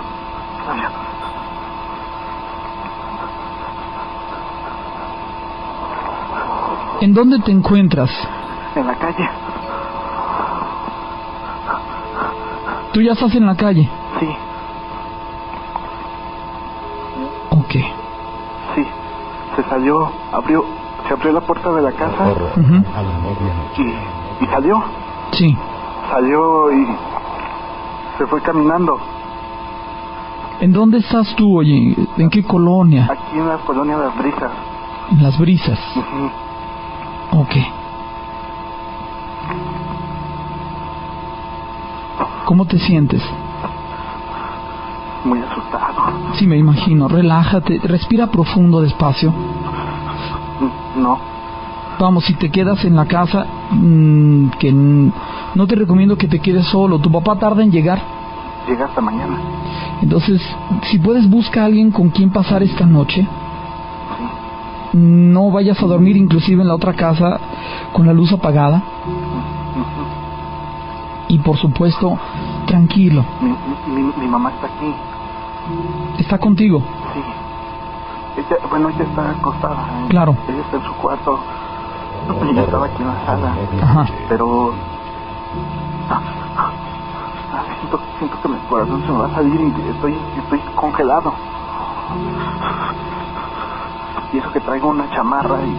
B: ¿En dónde te encuentras?
I: En la calle.
B: ¿Tú ya estás en la calle?
I: Sí.
B: Ok.
I: Sí. Se abrió la puerta de la casa. Y salió.
B: Sí.
I: Salió y se fue caminando.
B: ¿En dónde estás tú, oye? ¿En qué colonia?
I: Aquí en la colonia de Las Brisas.
B: En Las Brisas. Ok. ¿Cómo te sientes?
I: Muy asustado.
B: Sí, me imagino. Relájate, respira profundo, despacio.
I: No.
B: Vamos, si te quedas en la casa, no te recomiendo que te quedes solo. Tu papá tarda en llegar.
I: Llega hasta mañana.
B: Entonces, si puedes, busca a alguien con quien pasar esta noche.
I: Sí.
B: No vayas a dormir inclusive en la otra casa con la luz apagada. Y por supuesto, tranquilo.
I: Mi mamá está aquí.
B: ¿Está contigo?
I: Sí. Ella está acostada.
B: Claro.
I: Ella está en su cuarto. Yo estaba aquí en la sala.
B: Ajá.
I: Pero... siento que mi corazón se me va a salir y estoy congelado. Y eso que traigo una chamarra y...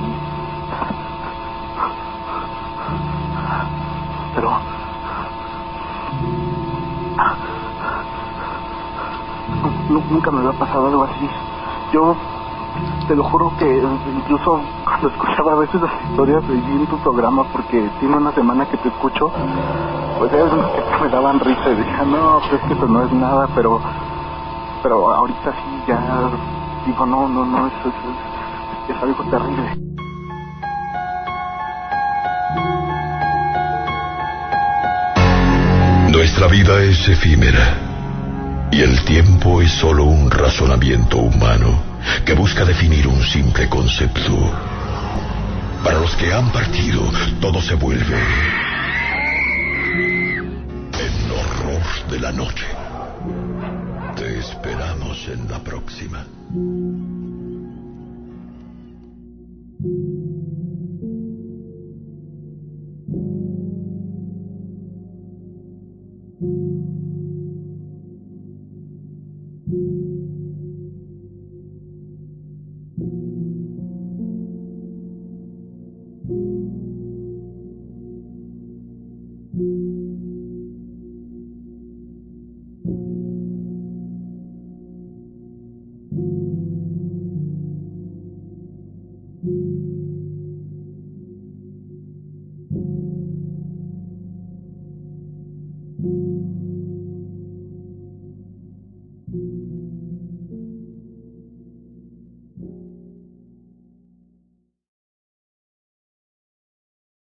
I: Pero... Nunca me había pasado algo así. Yo te lo juro que incluso cuando escuchaba a veces las historias de en tu programa, porque tiene una semana que te escucho, pues hay algunas que me daban risa y decía, no, pues es que eso no es nada, pero ahorita sí ya digo, no, eso es algo terrible.
A: Nuestra vida es efímera y el tiempo es solo un razonamiento humano que busca definir un simple concepto. Para los que han partido, todo se vuelve el horror de la noche. Te esperamos en la próxima.